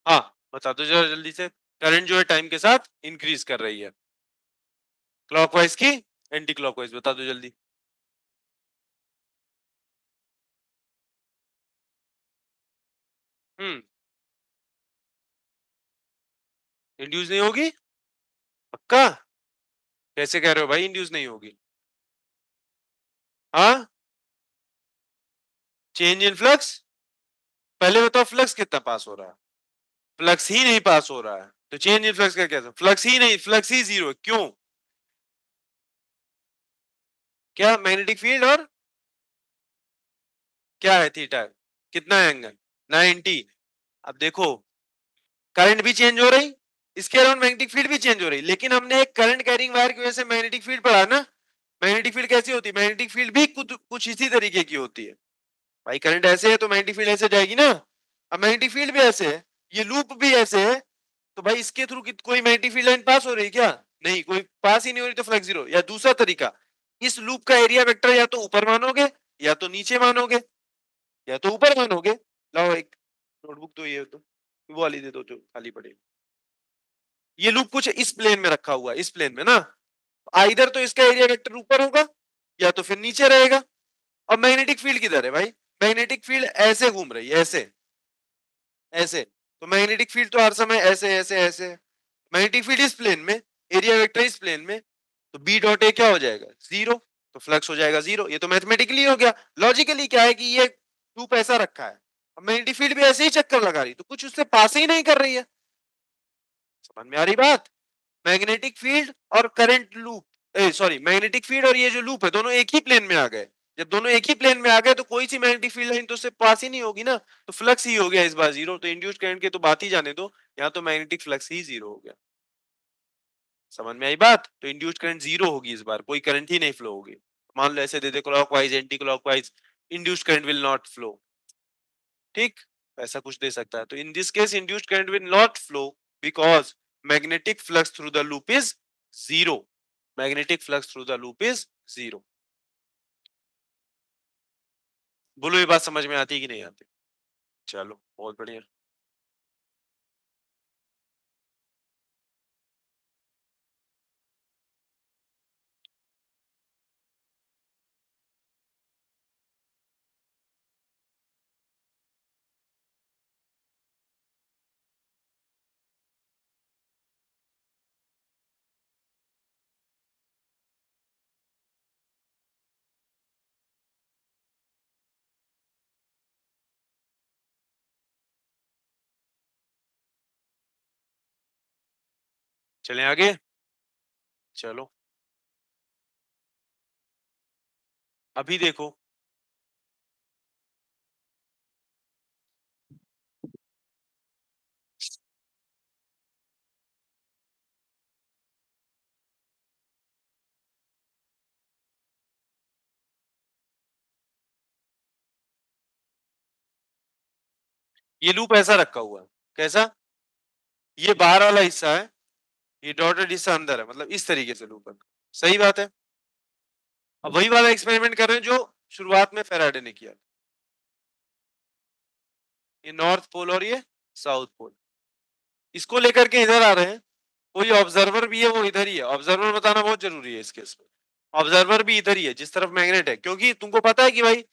हाँ बता दो जरा जल्दी से। करंट जो है टाइम के साथ इंक्रीज कर रही है, क्लॉकवाइज की एंटी क्लॉकवाइज, बता दो जल्दी। हम्म, इंड्यूस नहीं होगी, पक्का। कैसे कह रहे हो भाई इंड्यूस नहीं होगी। हाँ, चेंज इन फ्लक्स। पहले बताओ फ्लक्स कितना पास हो रहा है, फ्लक्स ही नहीं पास हो रहा है तो चेंज इन फ्लक्स का क्या, फ्लक्स ही नहीं, फ्लक्स ही जीरो, क्यों, क्या मैग्नेटिक फील्ड और क्या है थीटा, कितना है एंगल 90। अब देखो करंट भी चेंज हो रही, इसके अराउंड मैग्नेटिक फील्ड भी चेंज हो रही, लेकिन हमने एक करंट कैरिंग वायर की वजह से मैग्नेटिक फील्ड पढ़ा ना। मैग्नेटिक फील्ड कैसी होती है, मैग्नेटिक फील्ड भी कुछ इसी तरीके की होती है। भाई करंट ऐसे है तो मैग्नेटिक फील्ड ऐसे जाएगी ना। अब मैग्नेटिक फील्ड भी ऐसे है, ये लूप भी ऐसे है, तो भाई इसके थ्रू कोई मैग्नेटिक फील्ड लाइन पास हो रही है क्या, नहीं, कोई पास ही नहीं हो रही, तो फ्लक्स जीरो। या दूसरा तरीका, इस लूप का एरिया वेक्टर या तो ऊपर मानोगे या तो नीचे मानोगे, या तो ऊपर मानोगे। लाओ एक नोटबुक तो ये तो वो वाली दे दो जो खाली पड़ी। ये लूप कुछ इस प्लेन में रखा हुआ है, इस प्लेन में ना, आइदर तो इसका एरिया वेक्टर ऊपर होगा या तो फिर नीचे रहेगा। अब मैग्नेटिक फील्ड किधर है भाई, मैग्नेटिक फील्ड ऐसे घूम रही है, ऐसे ऐसे, तो मैग्नेटिक फील्ड तो हर समय ऐसे ऐसे ऐसे है। मैग्नेटिक फील्ड इस प्लेन में, एरिया वेक्टर इस प्लेन में, तो बी डॉट ए क्या हो जाएगा, जीरो। तो फ्लक्स हो जाएगा जीरो। ये तो मैथमेटिकली हो गया। लॉजिकली क्या है कि ये लूप ऐसा रखा है, मैग्नेटिक फील्ड भी ऐसे ही चक्कर लगा रही, तो कुछ उससे पास ही नहीं कर रही है। समझ में आ रही बात, मैग्नेटिक फील्ड और current loop, sorry magnetic field और ये जो लूप है दोनों एक ही प्लेन में आ गए। जब दोनों एक ही प्लेन में आ गए तो कोई सी मैग्नेटिक फील्ड लाइन तो उससे पास ही नहीं होगी ना, तो फ्लक्स ही हो गया इस बार जीरो। तो इंड्यूस्ड करंट की तो बात ही जाने दो, यहाँ तो मैग्नेटिक फ्लक्स ही जीरो हो गया। समझ में आई बात, तो इंड्यूस्ड करंट जीरो होगी इस बार, कोई करंट ही नहीं फ्लो होगी। मान लो ऐसे दे दे clockwise anti clockwise, induced current will not flow. ठीक, ऐसा कुछ दे सकता है। तो in this case induced current will not flow because magnetic flux through the loop is zero. Magnetic flux through the loop is zero. बोलो ये बात समझ में आती है कि नहीं आती। चलो बहुत बढ़िया। चलें आगे। चलो अभी देखो, ये लूप ऐसा रखा हुआ है, कैसा, ये बाहर वाला हिस्सा है, ये डॉटेड हिस्सा अंदर है, मतलब इस तरीके से लूप है। सही बात है। अब वही वाला एक्सपेरिमेंट कर रहे हैं जो शुरुआत में फैराडे ने किया। ये नॉर्थ पोल और ये साउथ पोल, इसको लेकर के इधर आ रहे हैं। कोई ऑब्जर्वर भी है, वो इधर ही है। ऑब्जर्वर बताना बहुत जरूरी है इस केस में। ऑब्जर्वर भी इधर ही है जिस तरफ मैग्नेट है, क्योंकि तुमको पता है कि भाई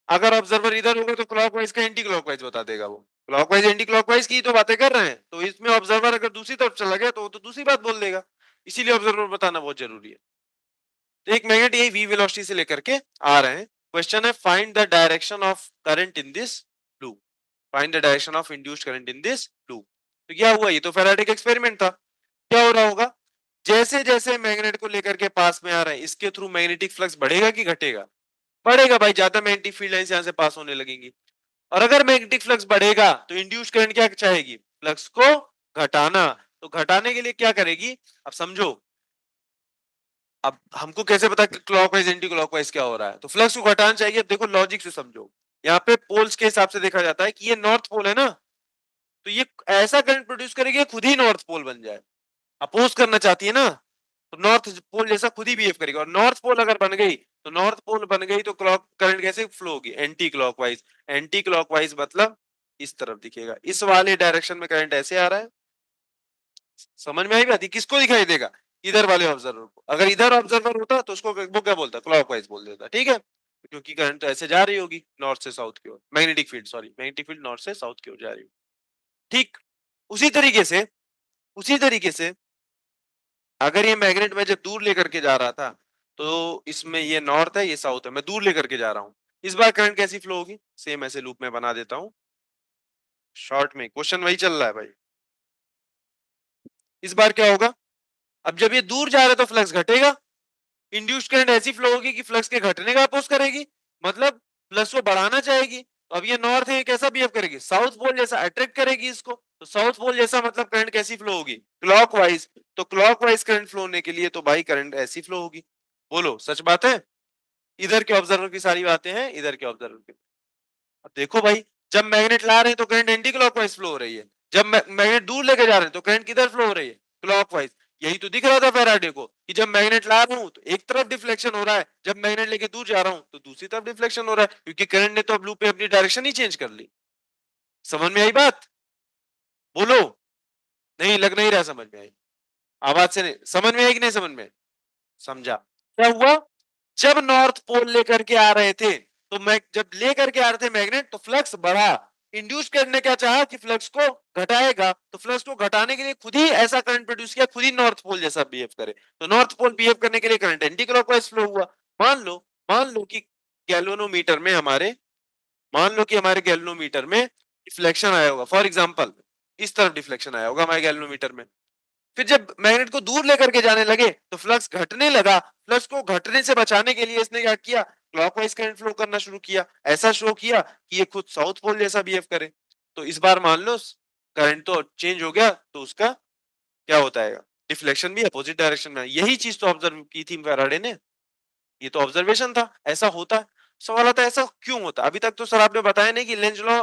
अगर ऑब्जर्वर इधर होगा तो क्लॉकवाइज का एंटी क्लॉकवाइज बता देगा। वो क्लॉकवाइज एंटी क्लॉकवाइज की तो बातें कर रहे हैं, तो इसमें ऑब्जर्वर अगर दूसरी तरफ चला गया तो वो तो दूसरी बात बोल देगा। इसीलिए ऑब्जर्वर बताना बहुत जरूरी है। तो एक मैग्नेट यही वी वेलोसिटी से लेकर के आ रहे हैं। क्वेश्चन है find the direction of current in this loop. Find the direction of induced current in this loop. तो क्या हुआ, ये तो फैराडे का एक्सपेरिमेंट था। क्या हो रहा होगा, जैसे जैसे मैग्नेट को लेकर के पास में आ रहे हैं, इसके थ्रू मैग्नेटिक फ्लक्स बढ़ेगा कि घटेगा? बढ़ेगा भाई, ज्यादा मैग्नेटिक फील्ड लाइंस यहाँ से पास होने लगेंगी। और अगर मैग्नेटिक फ्लक्स बढ़ेगा तो इंड्यूस्ड करंट क्या चाहेगी, फ्लक्स को घटाना। तो घटाने के लिए क्या करेगी, अब समझो। अब हमको कैसे पता कि क्लॉकवाइज एंटी क्लॉकवाइज क्या हो रहा है, तो फ्लक्स को घटाना चाहिए। देखो लॉजिक से समझो, यहाँ पे पोल्स के हिसाब से देखा जाता है कि ये नॉर्थ पोल है ना, तो ये ऐसा करंट प्रोड्यूस करेगी खुद ही नॉर्थ पोल बन जाए। अपोज करना चाहती है ना, तो नॉर्थ पोल जैसा खुद ही बिहेव करेगी। और नॉर्थ पोल अगर बन गई तो नॉर्थ पोल बन गई तो क्लॉक करंट कैसे फ्लो होगी, एंटी क्लॉकवाइज। एंटी क्लॉकवाइज मतलब इस तरफ दिखेगा, इस वाले डायरेक्शन में करंट ऐसे आ रहा है। समझ में आई बात, किसको दिखाई देगा, इधर वाले ऑब्जर्वर को। अगर इधर ऑब्जर्वर होता तो उसको वो क्या बोलता, क्लॉकवाइज बोल देता, ठीक है। क्योंकि करंट तो ऐसे जा रही होगी नॉर्थ से साउथ की ओर, magnetic field, sorry magnetic field north से साउथ की ओर जा रही होगी। ठीक उसी तरीके से, उसी तरीके से अगर ये मैग्नेट मैं जब दूर लेकर के जा रहा था, तो इसमें ये नॉर्थ है ये साउथ है, मैं दूर लेकर के जा रहा हूँ। इस बार करंट कैसी फ्लो होगी, सेम ऐसे लूप में बना देता हूँ। शॉर्ट में क्वेश्चन वही चल रहा है भाई। इस बार क्या होगा, अब जब ये दूर जा रहा है तो फ्लक्स घटेगा। इंड्यूस्ड करंट ऐसी फ्लो होगी कि फ्लक्स के घटने का अपोज करेगी, मतलब फ्लक्स को बढ़ाना चाहेगी। तो अब ये नॉर्थ है, ये कैसा बिहेव करेगी, साउथ पोल जैसा अट्रैक्ट करेगी इसको। तो साउथ पोल जैसा मतलब करंट कैसी फ्लो होगी, क्लॉकवाइज। तो क्लॉकवाइज करंट फ्लो होने के लिए तो भाई करंट ऐसी फ्लो होगी। बोलो सच बात है। इधर के ऑब्जर्वर की सारी बातें हैं, इधर के ऑब्जर्वर की। अब देखो भाई, जब मैग्नेट ला रहे हैं तो करंट एंटी क्लॉकवाइज फ्लो हो रही है। जब मैग्नेट दूर लेके जा रहे हैं तो करंट किधर फ्लो हो रही है, क्लॉकवाइज। यही तो दिख रहा था फैराडे को कि जब मैग्नेट ला रहा हूं तो एक तरफ डिफ्लेक्शन हो रहा है, जब मैग्नेट लेके दूर जा रहा हूं तो दूसरी तरफ डिफ्लेक्शन हो रहा है, क्योंकि करंट ने तो अब लूप पे अपनी डायरेक्शन ही चेंज कर ली। समझ में आई बात, बोलो। नहीं लग नहीं रहा समझ में आई, आवाज से नहीं समझ में आई कि नहीं समझ में, समझा क्या हुआ। जब नॉर्थ पोल लेकर के आ रहे थे, तो मैं जब लेकर के आ रहे थे मैग्नेट तो फ्लक्स बढ़ा। इंड्यूस करने क्या चाहा कि फ्लक्स को घटाएगा, तो फ्लक्स को घटाने के लिए खुद ही ऐसा करंट प्रोड्यूस किया, खुद ही नॉर्थ पोल जैसा बिहेव करे। तो नॉर्थ पोल बिहेव करने के लिए करंट एंटी क्लॉकवाइज फ्लो हुआ। मान लो, मान लो कि गैल्वेनोमीटर में हमारे, मान लो कि हमारे गैल्वेनोमीटर में डिफ्लेक्शन आया होगा, फॉर एग्जांपल इस तरफ डिफ्लेक्शन आया होगा हमारे गैल्वेनोमीटर में। फिर जब मैग्नेट को दूर लेकर के जाने लगे तो फ्लक्स घटने लगा। फ्लक्स को घटने से बचाने के लिए इसने क्या किया, क्लॉकवाइज करंट फ्लो करना शुरू किया। ऐसा शो किया कि ये खुद साउथ पोल जैसा बिहेव करे। तो इस बार मान लो करंट तो चेंज हो गया, तो उसका क्या होता है, डिफ्लेक्शन भी अपोजिट डायरेक्शन में। यही चीज तो ऑब्जर्व की थी फैराडे ने, ये तो ऑब्जर्वेशन था, ऐसा होता है। सवाल आता है ऐसा क्यों होता है। अभी तक तो सर आपने बताया नहीं कि लेंज लॉ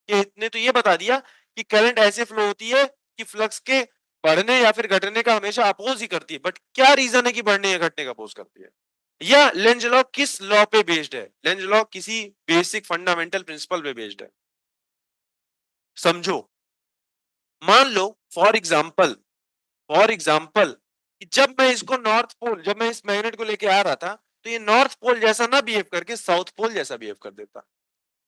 के ने तो ये बता दिया कि करंट ऐसे फ्लो होती है कि फ्लक्स के बढ़ने या फिर घटने का हमेशा अपोज ही करती है। बट क्या रीजन है कि बढ़ने या घटने का अपोज करती है, या लेंज लॉ किस लॉ पे बेस्ड है, लेंज लॉ किसी बेसिक फंडामेंटल प्रिंसिपल पे बेस्ड है। समझो, मान लो फॉर एग्जाम्पल कि जब मैं इसको नॉर्थ पोल, जब मैं इस मैग्नेट को लेके आ रहा था तो ये नॉर्थ पोल जैसा ना बिहेव करके साउथ पोल जैसा बिहेव कर देता।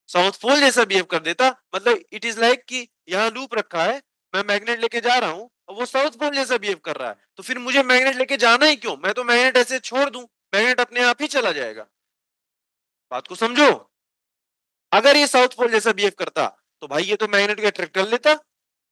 साउथ पोल जैसा बिहेव कर देता, मतलब इट इज लाइक कि यहाँ लूप रखा है, मैं मैग्नेट लेके जा रहा हूँ और वो साउथ पोल जैसा बिहेव कर रहा है। तो फिर मुझे मैग्नेट लेके जाना ही क्यों, मैं तो मैग्नेट ऐसे छोड़ दूं, मैग्नेट अपने आप ही चला जाएगा। बात को समझो। अगर ये साउथ पोल जैसा बिहेव करता तो भाई ये तो मैग्नेट को अट्रैक्ट कर लेता,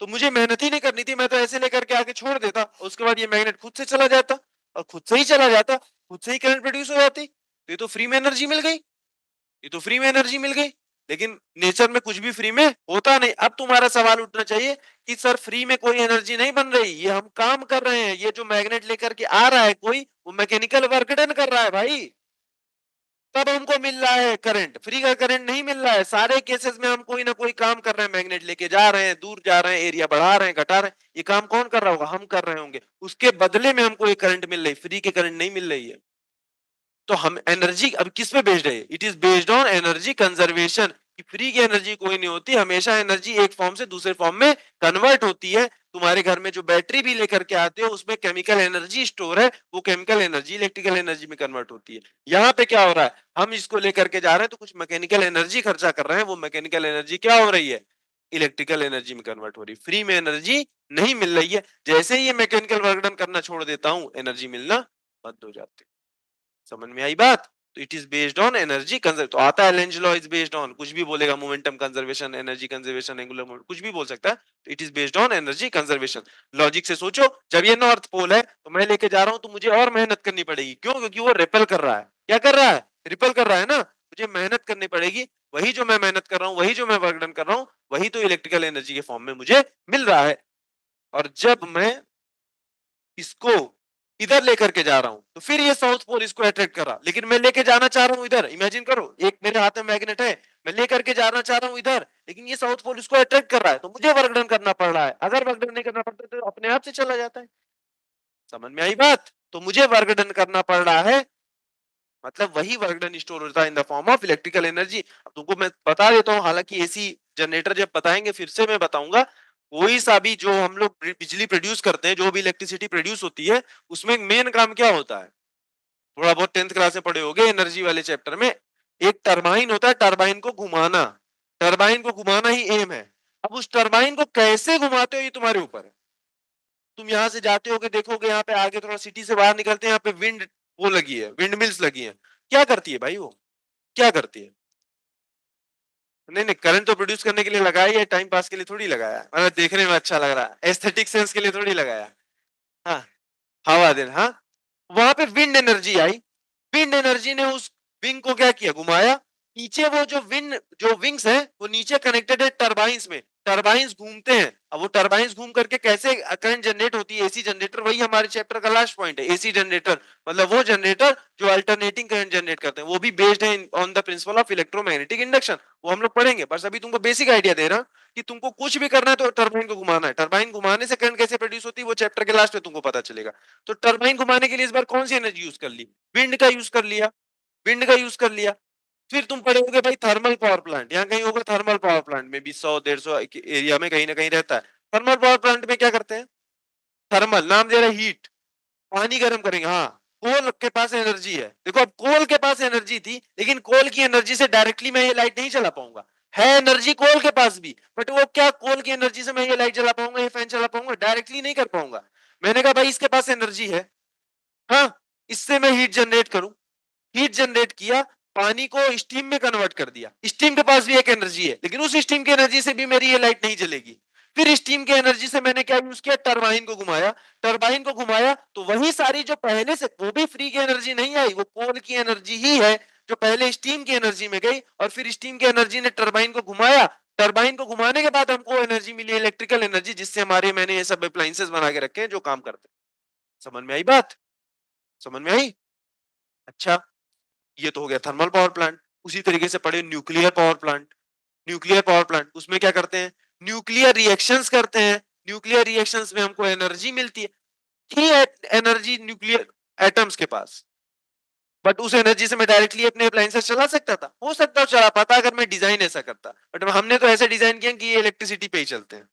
तो मुझे मेहनत ही नहीं करनी थी, मैं तो ऐसे लेकर के आके छोड़ देता, उसके बाद ये मैग्नेट खुद से चला जाता। और खुद से ही चला जाता, खुद से ही करंट प्रोड्यूस हो जाती, तो ये तो फ्री में एनर्जी मिल गई, ये तो फ्री में एनर्जी मिल गई। लेकिन नेचर में कुछ भी फ्री में होता नहीं। अब तुम्हारा सवाल उठना चाहिए कि सर फ्री में कोई एनर्जी नहीं बन रही, ये हम काम कर रहे हैं, ये जो मैग्नेट लेकर के आ रहा है कोई, वो मैकेनिकल वर्क डन कर रहा है भाई। तब हमको मिल रहा है करंट, फ्री का करंट नहीं मिल रहा है। सारे केसेस में हम कोई ना कोई काम कर रहे हैं, मैग्नेट लेके जा रहे हैं, दूर जा रहे हैं, एरिया बढ़ा रहे हैं, घटा रहे हैं, ये काम कौन कर रहा होगा? हम कर रहे होंगे। उसके बदले में हमको ये करंट मिल रही, फ्री के करंट नहीं मिल रही है। तो हम एनर्जी अब किस पे बेस्ड है? It is based on energy conservation. Free की एनर्जी कोई नहीं होती, हमेशा एनर्जी एक फॉर्म से दूसरे फॉर्म में कन्वर्ट होती है। तुम्हारे घर में जो बैटरी भी लेकर के आते हो उसमें केमिकल एनर्जी स्टोर है, वो केमिकल एनर्जी इलेक्ट्रिकल एनर्जी में कन्वर्ट होती है। यहाँ पे क्या हो रहा है, हम इसको लेकर के जा रहे हैं तो कुछ मैकेनिकल एनर्जी खर्चा कर रहे हैं, वो मैकेनिकल एनर्जी क्या हो रही है? इलेक्ट्रिकल एनर्जी में कन्वर्ट हो रही है। फ्री में एनर्जी नहीं मिल रही है। जैसे ही ये मैकेनिकल वर्क डन करना छोड़ देता हूं, एनर्जी मिलना बंद हो जाती है। समझ में आई बात? तो it is based on energy conserve, तो आता है Lenz law is based on, कुछ भी बोलेगा, momentum conservation, energy conservation, angular moment, कुछ भी बोल सकता है। तो it is based on energy conservation. Logic से सोचो, जब ये नॉर्थ पोल है तो मैं लेके जा रहा हूं तो मुझे और मेहनत करनी पड़ेगी। क्यों? क्योंकि वो रिपेल कर रहा है। क्या कर रहा है? रिपेल कर रहा है ना, मुझे मेहनत करनी पड़ेगी। वही जो मैं मेहनत कर रहा हूँ, वही जो मैं वर्क डन कर रहा हूँ, वही तो इलेक्ट्रिकल एनर्जी के फॉर्म में मुझे मिल रहा है। और जब मैं इसको इधर लेकर के जा रहा हूं तो फिर ये साउथ पोल इसको अट्रैक्ट कर रहा, लेकिन मैं लेके जाना चाह रहा हूं इधर। इमेजिन करो, एक मेरे हाथ में मैग्नेट है, मैं लेकर के जाना चाह रहा हूं इधर, लेकिन ये साउथ पोल इसको अट्रैक्ट कर रहा है, तो मुझे वर्क डन करना पड़ रहा है। अगर वर्क डन नहीं करना पड़ता तो अपने आप से चला जाता है। समझ में आई बात? तो मुझे वर्क डन करना पड़ रहा है, मतलब वही वर्क डन स्टोर होता है in the form of electrical energy. अब तुमको मैं बता देता हूँ, हालांकि एसी जनरेटर जब बताएंगे फिर से मैं बताऊंगा। कोई सा भी जो हम लोग बिजली प्रोड्यूस करते हैं, जो भी इलेक्ट्रिसिटी प्रोड्यूस होती है, उसमें मेन काम क्या होता है? थोड़ा बहुत टेंथ क्लास में पढ़े होगे एनर्जी वाले चैप्टर में। एक टरबाइन होता है, टरबाइन को घुमाना, टरबाइन को घुमाना ही एम है। अब उस टरबाइन को कैसे घुमाते हो ये तुम्हारे ऊपर है। तुम यहाँ से जाते होगे, देखोगे यहाँ पे आगे थोड़ा सिटी से बाहर निकलते हैं, यहाँ पे विंड वो लगी है, विंड मिल्स लगी है। क्या करती है भाई वो? क्या करती है? नहीं नहीं, करंट तो प्रोड्यूस करने के लिए लगाया है, टाइम पास के लिए थोड़ी लगाया है। मतलब देखने में अच्छा लग रहा है, एस्थेटिक सेंस के लिए थोड़ी लगाया। हाँ, हवा देना, हाँ। वहां पे विंड एनर्जी आई, विंड एनर्जी ने उस विंग को क्या किया? घुमाया। नीचे वो जो विंग्स है वो नीचे कनेक्टेड है टरबाइंस में, टरबाइंस घूमते हैं। अब वो टरबाइंस घूम करके कैसे करंट जनरेट होती है? एसी जनरेटर, वही हमारे चैप्टर का लास्ट पॉइंट है, एसी जनरेटर। मतलब वो जनरेटर जो अल्टरनेटिंग करंट जनरेट करते हैं, वो भी बेस्ड है on the principle of electromagnetic induction. वो हम लोग पढ़ेंगे, बस अभी तुमको बेसिक आइडिया दे रहा हूँ कि तुमको कुछ भी करना है तो टरबाइन को घुमाना है। टरबाइन घुमाने से करंट कैसे प्रोड्यूस होती है वो चैप्टर के लास्ट में तुमको पता चलेगा। तो टरबाइन घुमाने के लिए इस बार कौन सी एनर्जी यूज कर ली? विंड का यूज कर लिया, विंड का यूज कर लिया। फिर तुम पढ़ोगे भाई थर्मल पावर प्लांट, यहाँ कहीं होगा थर्मल पावर प्लांट में भी 100-150 एरिया में कहीं ना कहीं रहता है। थर्मल पावर प्लांट में क्या करते हैं? थर्मल नाम दे रहा है हीट, पानी गर्म करेंगे। हाँ, कोल के पास एनर्जी है। देखो, अब कोल के पास एनर्जी थी, लेकिन कोल की एनर्जी से डायरेक्टली मैं ये लाइट नहीं चला पाऊंगा। है एनर्जी कोल के पास भी, बट वो क्या, कोल की एनर्जी से मैं ये लाइट चला पाऊंगा, ये फैन चला पाऊंगा? डायरेक्टली नहीं कर पाऊंगा। मैंने कहा भाई इसके पास एनर्जी है, हाँ, इससे मैं हीट जनरेट करूं। हीट जनरेट किया, पानी को स्टीम में कन्वर्ट कर दिया। स्टीम के पास भी एक एनर्जी है, लेकिन उस स्टीम की एनर्जी से भी मेरी ये लाइट नहीं जलेगी। फिर स्टीम की एनर्जी से मैंने क्या यूज किया? टरबाइन को घुमाया। टरबाइन को घुमाया तो वही सारी जो पहले से, वो भी फ्री की एनर्जी नहीं आई, वो कोल की एनर्जी ही है जो पहले स्टीम की एनर्जी में गई, और फिर स्टीम की एनर्जी ने टरबाइन को घुमाया। टरबाइन को घुमाने के बाद हमको एनर्जी मिली, इलेक्ट्रिकल एनर्जी, जिससे हमारे, मैंने ये सब अप्लायंसेस बना के रखे हैं जो काम करते हैं। समझ में आई बात? समझ में आई? अच्छा, ये तो हो गया थर्मल पावर प्लांट। उसी तरीके से पढ़े nuclear power plant. Nuclear power plant, उसमें क्या करते हैं? न्यूक्लियर रिएक्शंस करते हैं। न्यूक्लियर रिएक्शंस में हमको एनर्जी मिलती है, थी एनर्जी न्यूक्लियर एटम्स के पास। बट उस एनर्जी से मैं डायरेक्टली अपने अप्लायंसेस चला सकता था, हो सकता है चला पाता अगर मैं डिजाइन ऐसा करता। बट हमने तो ऐसे डिजाइन किया कि ये इलेक्ट्रिसिटी पे ही चलते हैं।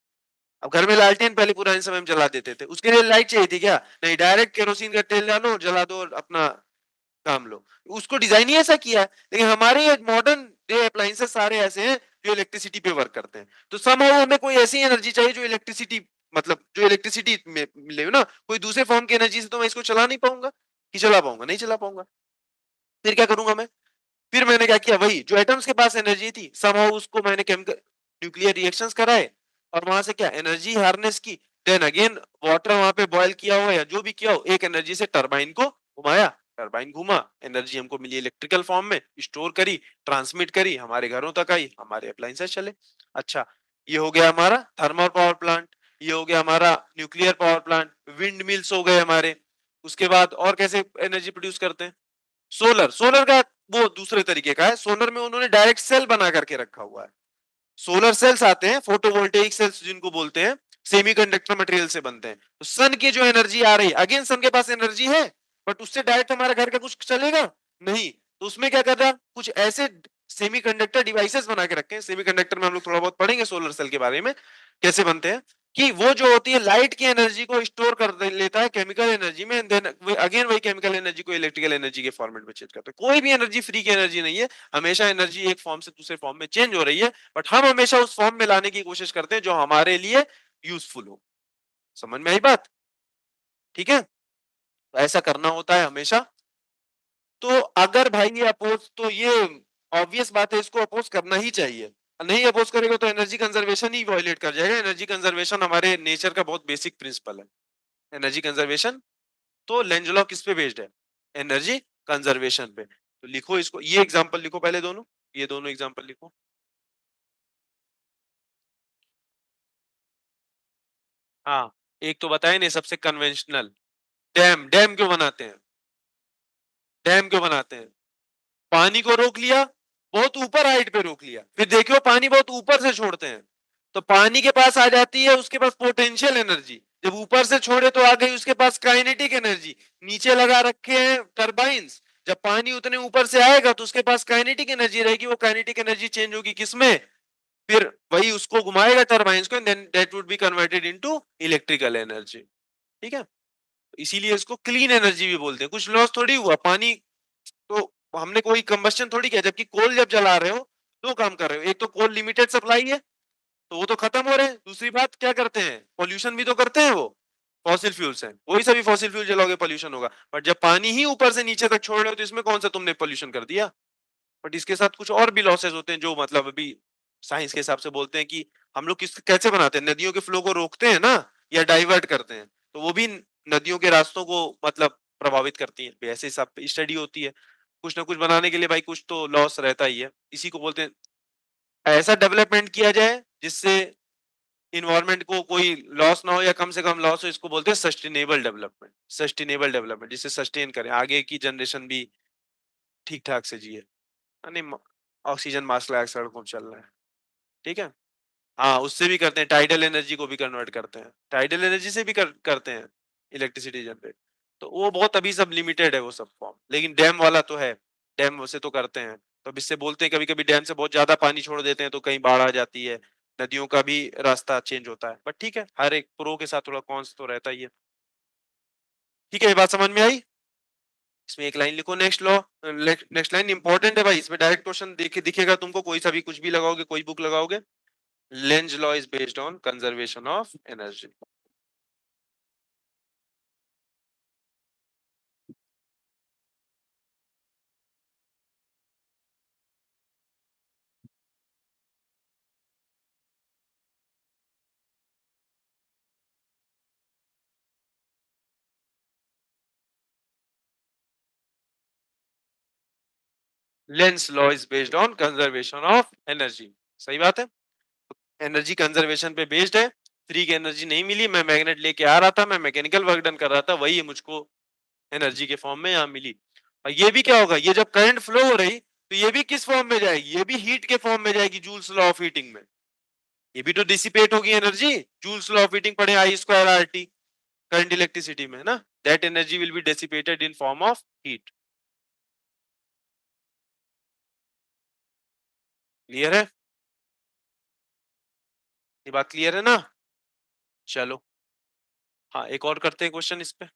अब घर में लालटेन पहले पुराने समय में जला देते थे, उसके लिए लाइट चाहिए थी क्या? नहीं, डायरेक्ट केरोसिन का तेल डालो, जला दो और अपना काम लो। उसको डिजाइन ही ऐसा किया है। लेकिन हमारे ये मॉडर्न डे अप्लायंसेस सारे ऐसे हैं जो इलेक्ट्रिसिटी पे वर्क करते हैं। तो समहाउ हमें कोई ऐसी एनर्जी चाहिए जो इलेक्ट्रिसिटी, मतलब जो इलेक्ट्रिसिटी में मिले ना, कोई दूसरे फॉर्म की एनर्जी से तो मैं इसको चला नहीं पाऊंगा। कि चला पाऊंगा? नहीं चला पाऊंगा। फिर क्या करूंगा मैं? फिर मैंने क्या किया, वही जो एटम्स के पास एनर्जी थी, समहाउ उसको मैंने केमिकल न्यूक्लियर रिएक्शंस कराए, और वहां से क्या एनर्जी हार्नेस की। देन अगेन वाटर वहां पे बॉयल किया हो या जो भी किया हो, एक एनर्जी से टरबाइन को घुमाया, टरबाइन घुमा, एनर्जी हमको मिली इलेक्ट्रिकल फॉर्म में, स्टोर करी, ट्रांसमिट करी, हमारे घरों तक आई, हमारे अप्लायंसेस चले। अच्छा, ये हो गया हमारा थर्मल पावर प्लांट, ये हो गया हमारा nuclear power plant, wind mills हो गए हमारे। उसके बाद और कैसे एनर्जी प्रोड्यूस करते हैं? सोलर सोलर का वो दूसरे तरीके का है। सोलर में उन्होंने डायरेक्ट सेल बना करके रखा हुआ है। सोलर सेल्स आते हैं, फोटोवोल्टेइक सेल्स जिनको बोलते हैं, सेमीकंडक्टर मटेरियल से बनते हैं। तो सन की जो एनर्जी आ रही है, अगेन सन के पास एनर्जी है, बट उससे डायरेक्ट हमारे घर का कुछ चलेगा नहीं। तो उसमें क्या कर रहा है, कुछ ऐसे सेमीकंडक्टर डिवाइसेस बना के रखे हैं। सेमीकंडक्टर में हम लोग थोड़ा बहुत पढ़ेंगे सोलर सेल के बारे में, कैसे बनते हैं, कि वो जो होती है लाइट की एनर्जी को स्टोर कर लेता है केमिकल एनर्जी में, देन अगेन वही केमिकल एनर्जी को इलेक्ट्रिकल एनर्जी के फॉर्मेट में चेंज करता है। कोई भी एनर्जी फ्री की एनर्जी नहीं है, हमेशा एनर्जी एक फॉर्म से दूसरे फॉर्म में चेंज हो रही है, बट हम हमेशा उस फॉर्म में लाने की कोशिश करते हैं जो हमारे लिए यूजफुल हो। समझ में आई बात? ठीक है, तो ऐसा करना होता है हमेशा। तो अगर भाई ये अपोज, तो ये ऑब्वियस बात है, इसको अपोज करना ही चाहिए। नहीं अपोज करेगा तो एनर्जी कंजर्वेशन ही वायलेट कर जाएगा। एनर्जी कंजर्वेशन हमारे नेचर का बहुत बेसिक प्रिंसिपल है, एनर्जी कंजर्वेशन। तो लेंज लॉ किस पे बेस्ड है? एनर्जी कंजर्वेशन पे। तो लिखो इसको, ये एग्जांपल लिखो पहले दोनों, ये दोनों एग्जांपल लिखो। हाँ, एक तो बताए नहीं सबसे कन्वेंशनल, डैम। डैम क्यों बनाते हैं? डैम क्यों बनाते हैं? पानी को रोक लिया, बहुत ऊपर हाइट पे रोक लिया, फिर देखियो पानी बहुत ऊपर से छोड़ते हैं, तो पानी के पास आ जाती है उसके पास पोटेंशियल एनर्जी। जब ऊपर से छोड़े तो आ गई उसके पास काइनेटिक एनर्जी। नीचे लगा रखे हैं टरबाइंस, जब पानी उतने ऊपर से आएगा तो उसके पास काइनेटिक एनर्जी रहेगी। वो काइनेटिक एनर्जी चेंज होगी किसमें? फिर वही उसको घुमाएगा टरबाइंस को, then that would be converted into electrical energy. ठीक है, इसीलिए इसको क्लीन एनर्जी भी बोलते हैं। कुछ लॉस थोड़ी हुआ, पानी तो हमने कोई कंबस्शन थोड़ी किया। जबकि कोल जब जला रहे हो, दो काम कर रहे हो, एक तो कोल लिमिटेड सप्लाई है तो वो तो खत्म हो रहे हैं, दूसरी बात क्या करते हैं, पोल्यूशन भी तो करते हैं वो, फॉसिल फ्यूल्स हैं, वही सभी फॉसिल फ्यूल जलाओगे पोल्यूशन होगा। बट जब पानी ही ऊपर से नीचे तक छोड़ रहे हो तो इसमें कौन सा तुमने पोल्यूशन कर दिया? बट इसके साथ कुछ और भी लॉसेस होते हैं जो मतलब अभी साइंस के हिसाब से बोलते हैं कि हम लोग किस कैसे बनाते हैं, नदियों के फ्लो को रोकते हैं ना, या डाइवर्ट करते हैं, तो वो भी नदियों के रास्तों को मतलब प्रभावित करती है। ऐसे हिसाब पे स्टडी होती है। कुछ ना कुछ बनाने के लिए भाई कुछ तो लॉस रहता ही है। इसी को बोलते हैं, ऐसा डेवलपमेंट किया जाए जिससे इन्वायरमेंट को कोई लॉस ना हो या कम से कम लॉस हो, इसको बोलते हैं सस्टेनेबल डेवलपमेंट। सस्टेनेबल डेवलपमेंट जिससे सस्टेन करें, आगे की जनरेशन भी ठीक ठाक से जिए। नहीं, ऑक्सीजन मास्क लगा के सड़कों पे चल रहा है। ठीक है, हाँ उससे भी करते हैं, टाइडल एनर्जी को भी कन्वर्ट करते हैं, टाइडल एनर्जी से भी करते हैं इलेक्ट्रिसिटी जनरेट। तो वो बहुत अभी सब लिमिटेड है वो सब फॉर्म, लेकिन डैम वाला तो है, डैम से तो करते हैं। तो अब इससे बोलते हैं कभी कभी डैम से बहुत ज्यादा पानी छोड़ देते हैं तो कहीं बाढ़ आ जाती है, नदियों का भी रास्ता चेंज होता है। बट ठीक है, हर एक प्रो के साथ थोड़ा कॉन्स तो रहता ही है। ठीक है, ये बात समझ में आई? इसमें एक लाइन लिखो, next law. Next line important है भाई, इसमें डायरेक्ट क्वेश्चन दिखेगा तुमको, कोई सा भी कुछ भी लगाओगे, कोई बुक लगाओगे। Lenz law is based on conservation of energy. Lenz law is based on conservation of energy. सही बात है, एनर्जी कंजर्वेशन पे बेस्ड है। फ्री की एनर्जी नहीं मिली, मैं मैग्नेट लेके आ रहा था, मैं मैकेनिकल वर्क डन कर रहा था, वही मुझको एनर्जी के फॉर्म में यहाँ मिली। और ये भी क्या होगा, ये जब करंट फ्लो हो रही तो ये भी किस फॉर्म में जाएगी, ये भी हीट के फॉर्म में जाएगी, जूल्स लॉ ऑफ हीटिंग में। ये भी तो डिसिपेट होगी energy, Joule's law of heating पढ़े, I square R T, current electricity में ना, that energy will be dissipated in form of heat. Clear है? ये बात क्लियर है ना? चलो, हाँ एक और करते हैं क्वेश्चन इस पे।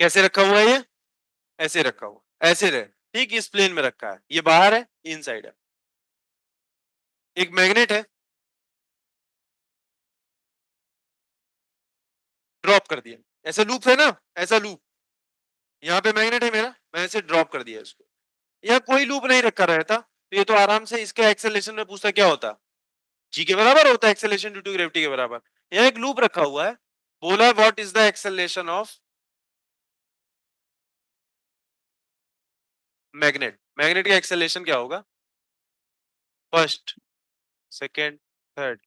कैसे रखा हुआ है ये? ऐसे रखा हुआ, ऐसे रहे, ठीक इस प्लेन में रखा है, ये बाहर है, इनसाइड है। एक मैग्नेट है, ड्रॉप कर दिया, ऐसा लूप है ना, ऐसा लूप, यहाँ पे मैग्नेट है मेरा, मैं ऐसे ड्रॉप कर दिया इसको। यहाँ कोई लूप नहीं रखा रहता तो ये तो आराम से इसके एक्सेलरेशन में पूछता क्या होता, जी के बराबर होता है एक्सेलरेशन ड्यू टू ग्रेविटी के बराबर। यहाँ एक लूप रखा हुआ है, बोला what is the acceleration of magnet, magnet का एक्सेलरेशन क्या होगा? First, second, third.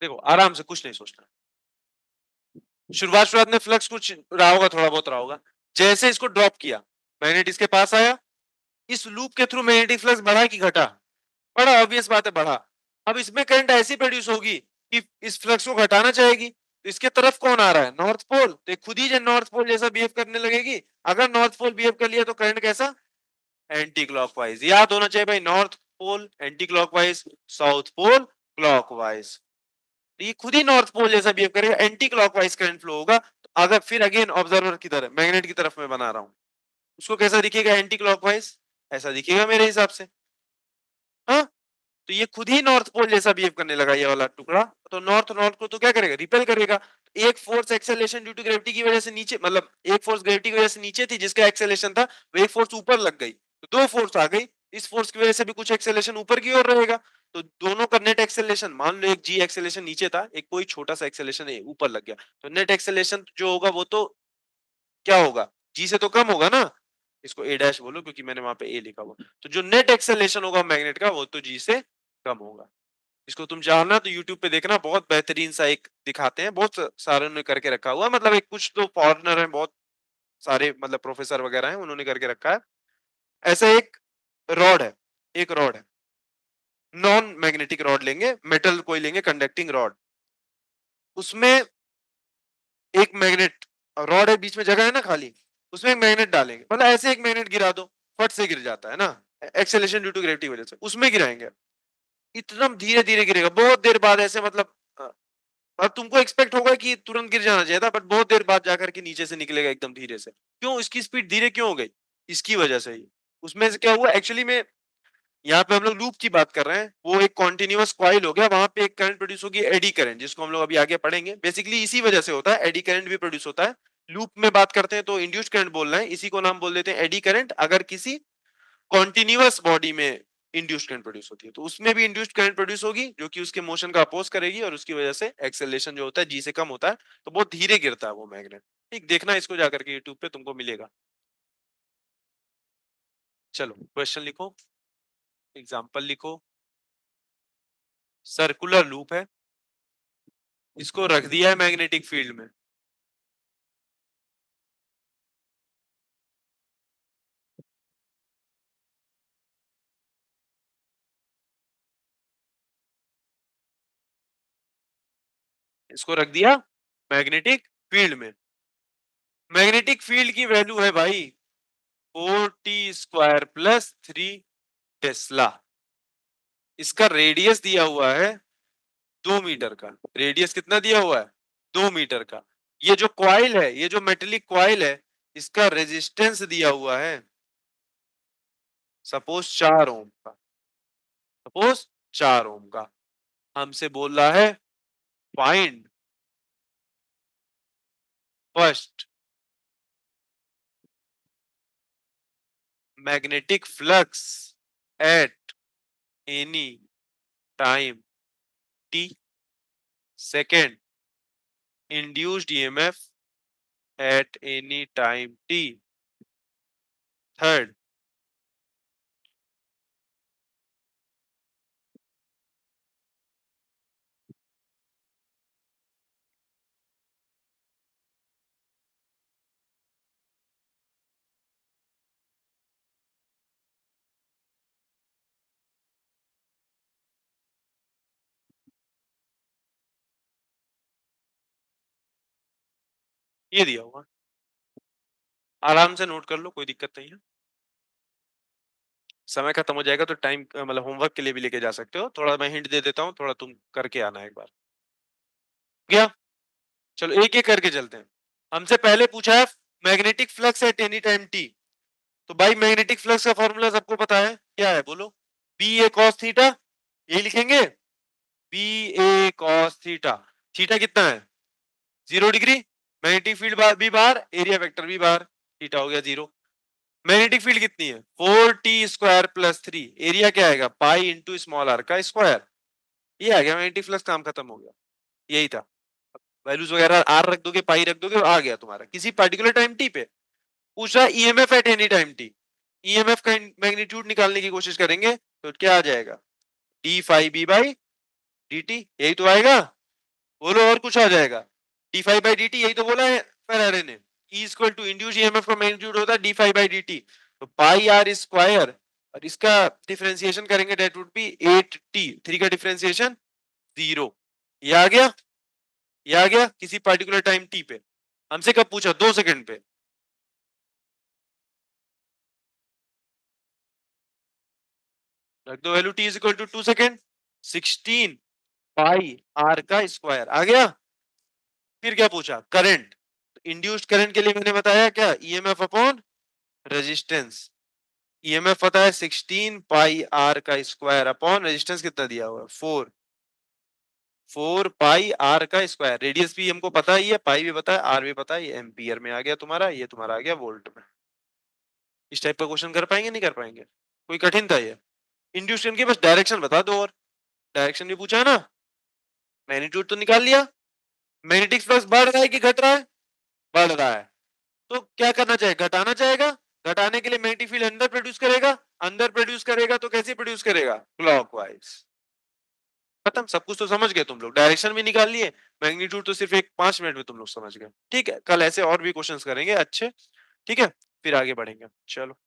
देखो आराम से, कुछ नहीं सोचना। शुरुआत शुरुआत में फ्लक्स कुछ रहा होगा, थोड़ा बहुत रहा होगा। जैसे इसको ड्रॉप किया, मैग्नेट इसके पास आया, इस लूप के थ्रू मैग्नेटिक फ्लक्स बढ़ा कि घटा? बड़ा ऑब्वियस बात है, बढ़ा। अब इसमें करंट ऐसी प्रोड्यूस होगी कि इस फ्लक्स को घटाना चाहेगी, तो इसके तरफ कौन आ रहा है? North pole. तो ये खुद ही जो नॉर्थ पोल जैसा बिहेव करने लगेगी। अगर नॉर्थ पोल बिहेव कर लिया तो करंट कैसा? Anticlockwise. याद होना चाहिए भाई, north pole anticlockwise, south pole clockwise. ये खुद ही नॉर्थ पोल जैसा बिहेव करेगा, एंटी क्लॉकवाइज करंट फ्लो होगा। तो अगर फिर अगेन ऑब्जर्वर की तरफ, मैग्नेट की तरफ मैं बना रहा हूं, उसको कैसा दिखेगा? एंटी क्लॉकवाइज ऐसा दिखेगा मेरे हिसाब से। हाँ, तो ये खुद ही नॉर्थ पोल जैसा बिहेव करने लगा ये वाला टुकड़ा। तो नॉर्थ नॉर्थ को तो क्या करेगा? रिपेल करेगा। एक force acceleration due to gravity की वजह से नीचे, मतलब एक फोर्स ग्रेविटी की वजह से नीचे थी जिसका एक्सेलरेशन था, वो एक फोर्स ऊपर लग गई, तो दो फोर्स आ गई। इस फोर्स की वजह से भी कुछ एक्सेलरेशन ऊपर की ओर रहेगा। तो दोनों का नेट एक्सेलरेशन, मान लो एक जी एक्सेलरेशन नीचे था, एक कोई छोटा सा एक्सेलरेशन ऊपर लग गया, तो नेट एक्सेलरेशन जो होगा वो तो क्या होगा? जी से तो कम होगा ना। इसको ए डैश बोलो क्योंकि मैंने वहां पे ए लिखा हुआ। तो जो नेट एक्सेलरेशन होगा मैग्नेट का, वो तो जी से कम होगा। इसको तुम जानना तो यूट्यूब पे देखना, बहुत बेहतरीन सा एक दिखाते हैं, बहुत सारे उन्होंने करके रखा हुआ, मतलब एक कुछ तो फॉरेनर है, बहुत सारे मतलब प्रोफेसर वगैरह हैं, उन्होंने करके रखा है। ऐसा एक रॉड है, एक रॉड है, नॉन मैग्नेटिक रॉड लेंगे, मेटल कोई लेंगे, कंडक्टिंग रॉड, उसमें एक मैग्नेट, रॉड है, बीच में जगह है ना खाली, उसमें एक मैग्नेट डालेंगे, मतलब ऐसे एक मैग्नेट गिरा दो, फट से गिर जाता है ना, एक्सेलरेशन ड्यू टू ग्रेविटी की वजह से, उसमें गिराएंगे, इतना धीरे धीरे गिरेगा, बहुत देर बाद ऐसे, मतलब अब तुमको एक्सपेक्ट होगा कि तुरंत गिर जाना चाहिए था, बट बहुत देर बाद जाकर के नीचे से निकलेगा एकदम धीरे से। क्यों इसकी स्पीड धीरे क्यों हो गई? इसकी वजह से ही। उसमें से क्या हुआ एक्चुअली में, यहाँ पे हम लोग लूप की बात कर रहे हैं, वो एक कॉन्टिन्यूअस कॉइल हो गया, वहां पे एक करंट प्रोड्यूस होगी, एडी करंट, जिसको हम लोग अभी आगे पढ़ेंगे। बेसिकली इसी वजह से होता है, एडी करंट भी प्रोड्यूस होता है। लूप में बात करते हैं तो इंड्यूस्ड करंट बोल रहे हैं, इसी को नाम बोल देते हैं एडी करंट, अगर किसी कॉन्टिन्यूअस बॉडी में इंड्यूस्ड करंट प्रोड्यूस होती है, तो उसमें भी इंड्यूस्ड करंट प्रोड्यूस होगी जो कि उसके मोशन का अपोज करेगी, और उसकी वजह से एक्सेलरेशन जो होता है जी से कम होता है, तो बहुत धीरे गिरता है वो मैग्नेट। ठीक, देखना इसको जाकर के यूट्यूब पे तुमको मिलेगा। चलो क्वेश्चन लिखो, एग्जांपल लिखो। सर्कुलर लूप है, इसको रख दिया है मैग्नेटिक फील्ड में, इसको रख दिया मैग्नेटिक फील्ड में। मैग्नेटिक फील्ड की वैल्यू है भाई 4t² प्लस 3 टेस्ला। इसका रेडियस दिया हुआ है 2 मीटर का। रेडियस कितना दिया हुआ है? 2 मीटर का। ये जो क्वाइल है, ये जो मेटेलिक क्वाइल है, इसका रेजिस्टेंस दिया हुआ है सपोज 4 ओम का, सपोज 4 ओम का। हमसे बोल रहा है find first magnetic flux eight any time t, second induced EMF at any time t, third ये दिया हुआ। आराम से नोट कर लो, कोई दिक्कत नहीं है। समय खत्म हो जाएगा तो टाइम मतलब होमवर्क के लिए भी लेके जा सकते हो, थोड़ा मैं हिंट दे देता हूँ, थोड़ा तुम करके आना एक बार। गया, चलो एक एक करके चलते हैं। हमसे पहले पूछा है magnetic flux eight any time T. तो भाई मैग्नेटिक फ्लक्स का फॉर्मूला सबको पता है, क्या है बोलो? बी ए कॉस थीटा, यही लिखेंगे, बी ए कॉस थीटा। थीटा कितना है? 0 डिग्री। मैग्नेटिक फील्ड भी बाहर, एरिया वेक्टर भी बाहर, थीटा हो गया 0। मैग्नेटिक फील्ड कितनी है? 4t² plus 3। एरिया क्या आएगा? पाई इंटू स्मॉल आर का स्क्वायर। ये आ गया मैग्नेटिक फ्लक्स, काम खत्म हो गया, यही था। वैल्यूज वगैरह आर रख दोगे, पाई रख दोगे, आ गया तुम्हारा। किसी पर्टिकुलर टाइम टी पे पूछ रहा है EMF at any time t, EMF का मैग्नीट्यूड निकालने की कोशिश करेंगे तो क्या आ जाएगा, d phi B by d t, यही तो आएगा। बोलो और कुछ आ जाएगा, d phi by d t, यही तो बोला है फेराडे ने। E equal to induce EMF का मैग्नीट्यूड होता है d phi by d t, तो पाई आर स्क्वायर, और इसका डिफरेंशिएशन करेंगे दैट वुड बी 8t, 3 का डिफरेंशिएशन 0। ये आ गया, ये आ गया किसी पर्टिकुलर टाइम टी पे। हमसे कब पूछा, 2 सेकंड पे। रख दो value t is equal to 2 second, 16 pi r का स्क्वायर आ गया। फिर क्या पूछा, करंट, इंड्यूस्ड करंट के लिए मैंने बताया क्या, ईएमएफ अपॉन रेजिस्टेंस। ईएमएफ पता है 16 पाई आर का स्क्वायर अपॉन रेजिस्टेंस कितना दिया हुआ है 4, 4 पाई आर का स्क्वायर। रेडियस भी हमको पता ही है, पाई भी पता है, आर भी पता है, ये एम्पियर में आ गया तुम्हारा, ये तुम्हारा आ गया वोल्ट में। इस टाइप का क्वेश्चन कर पाएंगे नहीं कर पाएंगे, कोई कठिन था ये। इंड्यूस्ड करंट की बस डायरेक्शन बता दो, और डायरेक्शन भी पूछा है ना, मैग्नीट्यूड तो निकाल लिया। मैग्नेटिक फ्लक्स बढ़ रहा है कि घट रहा है, बढ़ रहा है, तो क्या करना चाहिए, घटाना चाहेगा। घटाने के लिए मैग्नेटिक फील्ड अंदर प्रोड्यूस करेगा, अंदर प्रोड्यूस करेगा तो कैसे प्रोड्यूस करेगा, क्लॉकवाइज। खत्म, सब कुछ तो समझ गए तुम लोग, डायरेक्शन भी निकाल लिए, मैग्नीट्यूड तो सिर्फ एक 5 मिनट में तुम लोग समझ गए। ठीक है, कल ऐसे और भी क्वेश्चंस करेंगे अच्छे। ठीक है, फिर आगे बढ़ेंगे, चलो।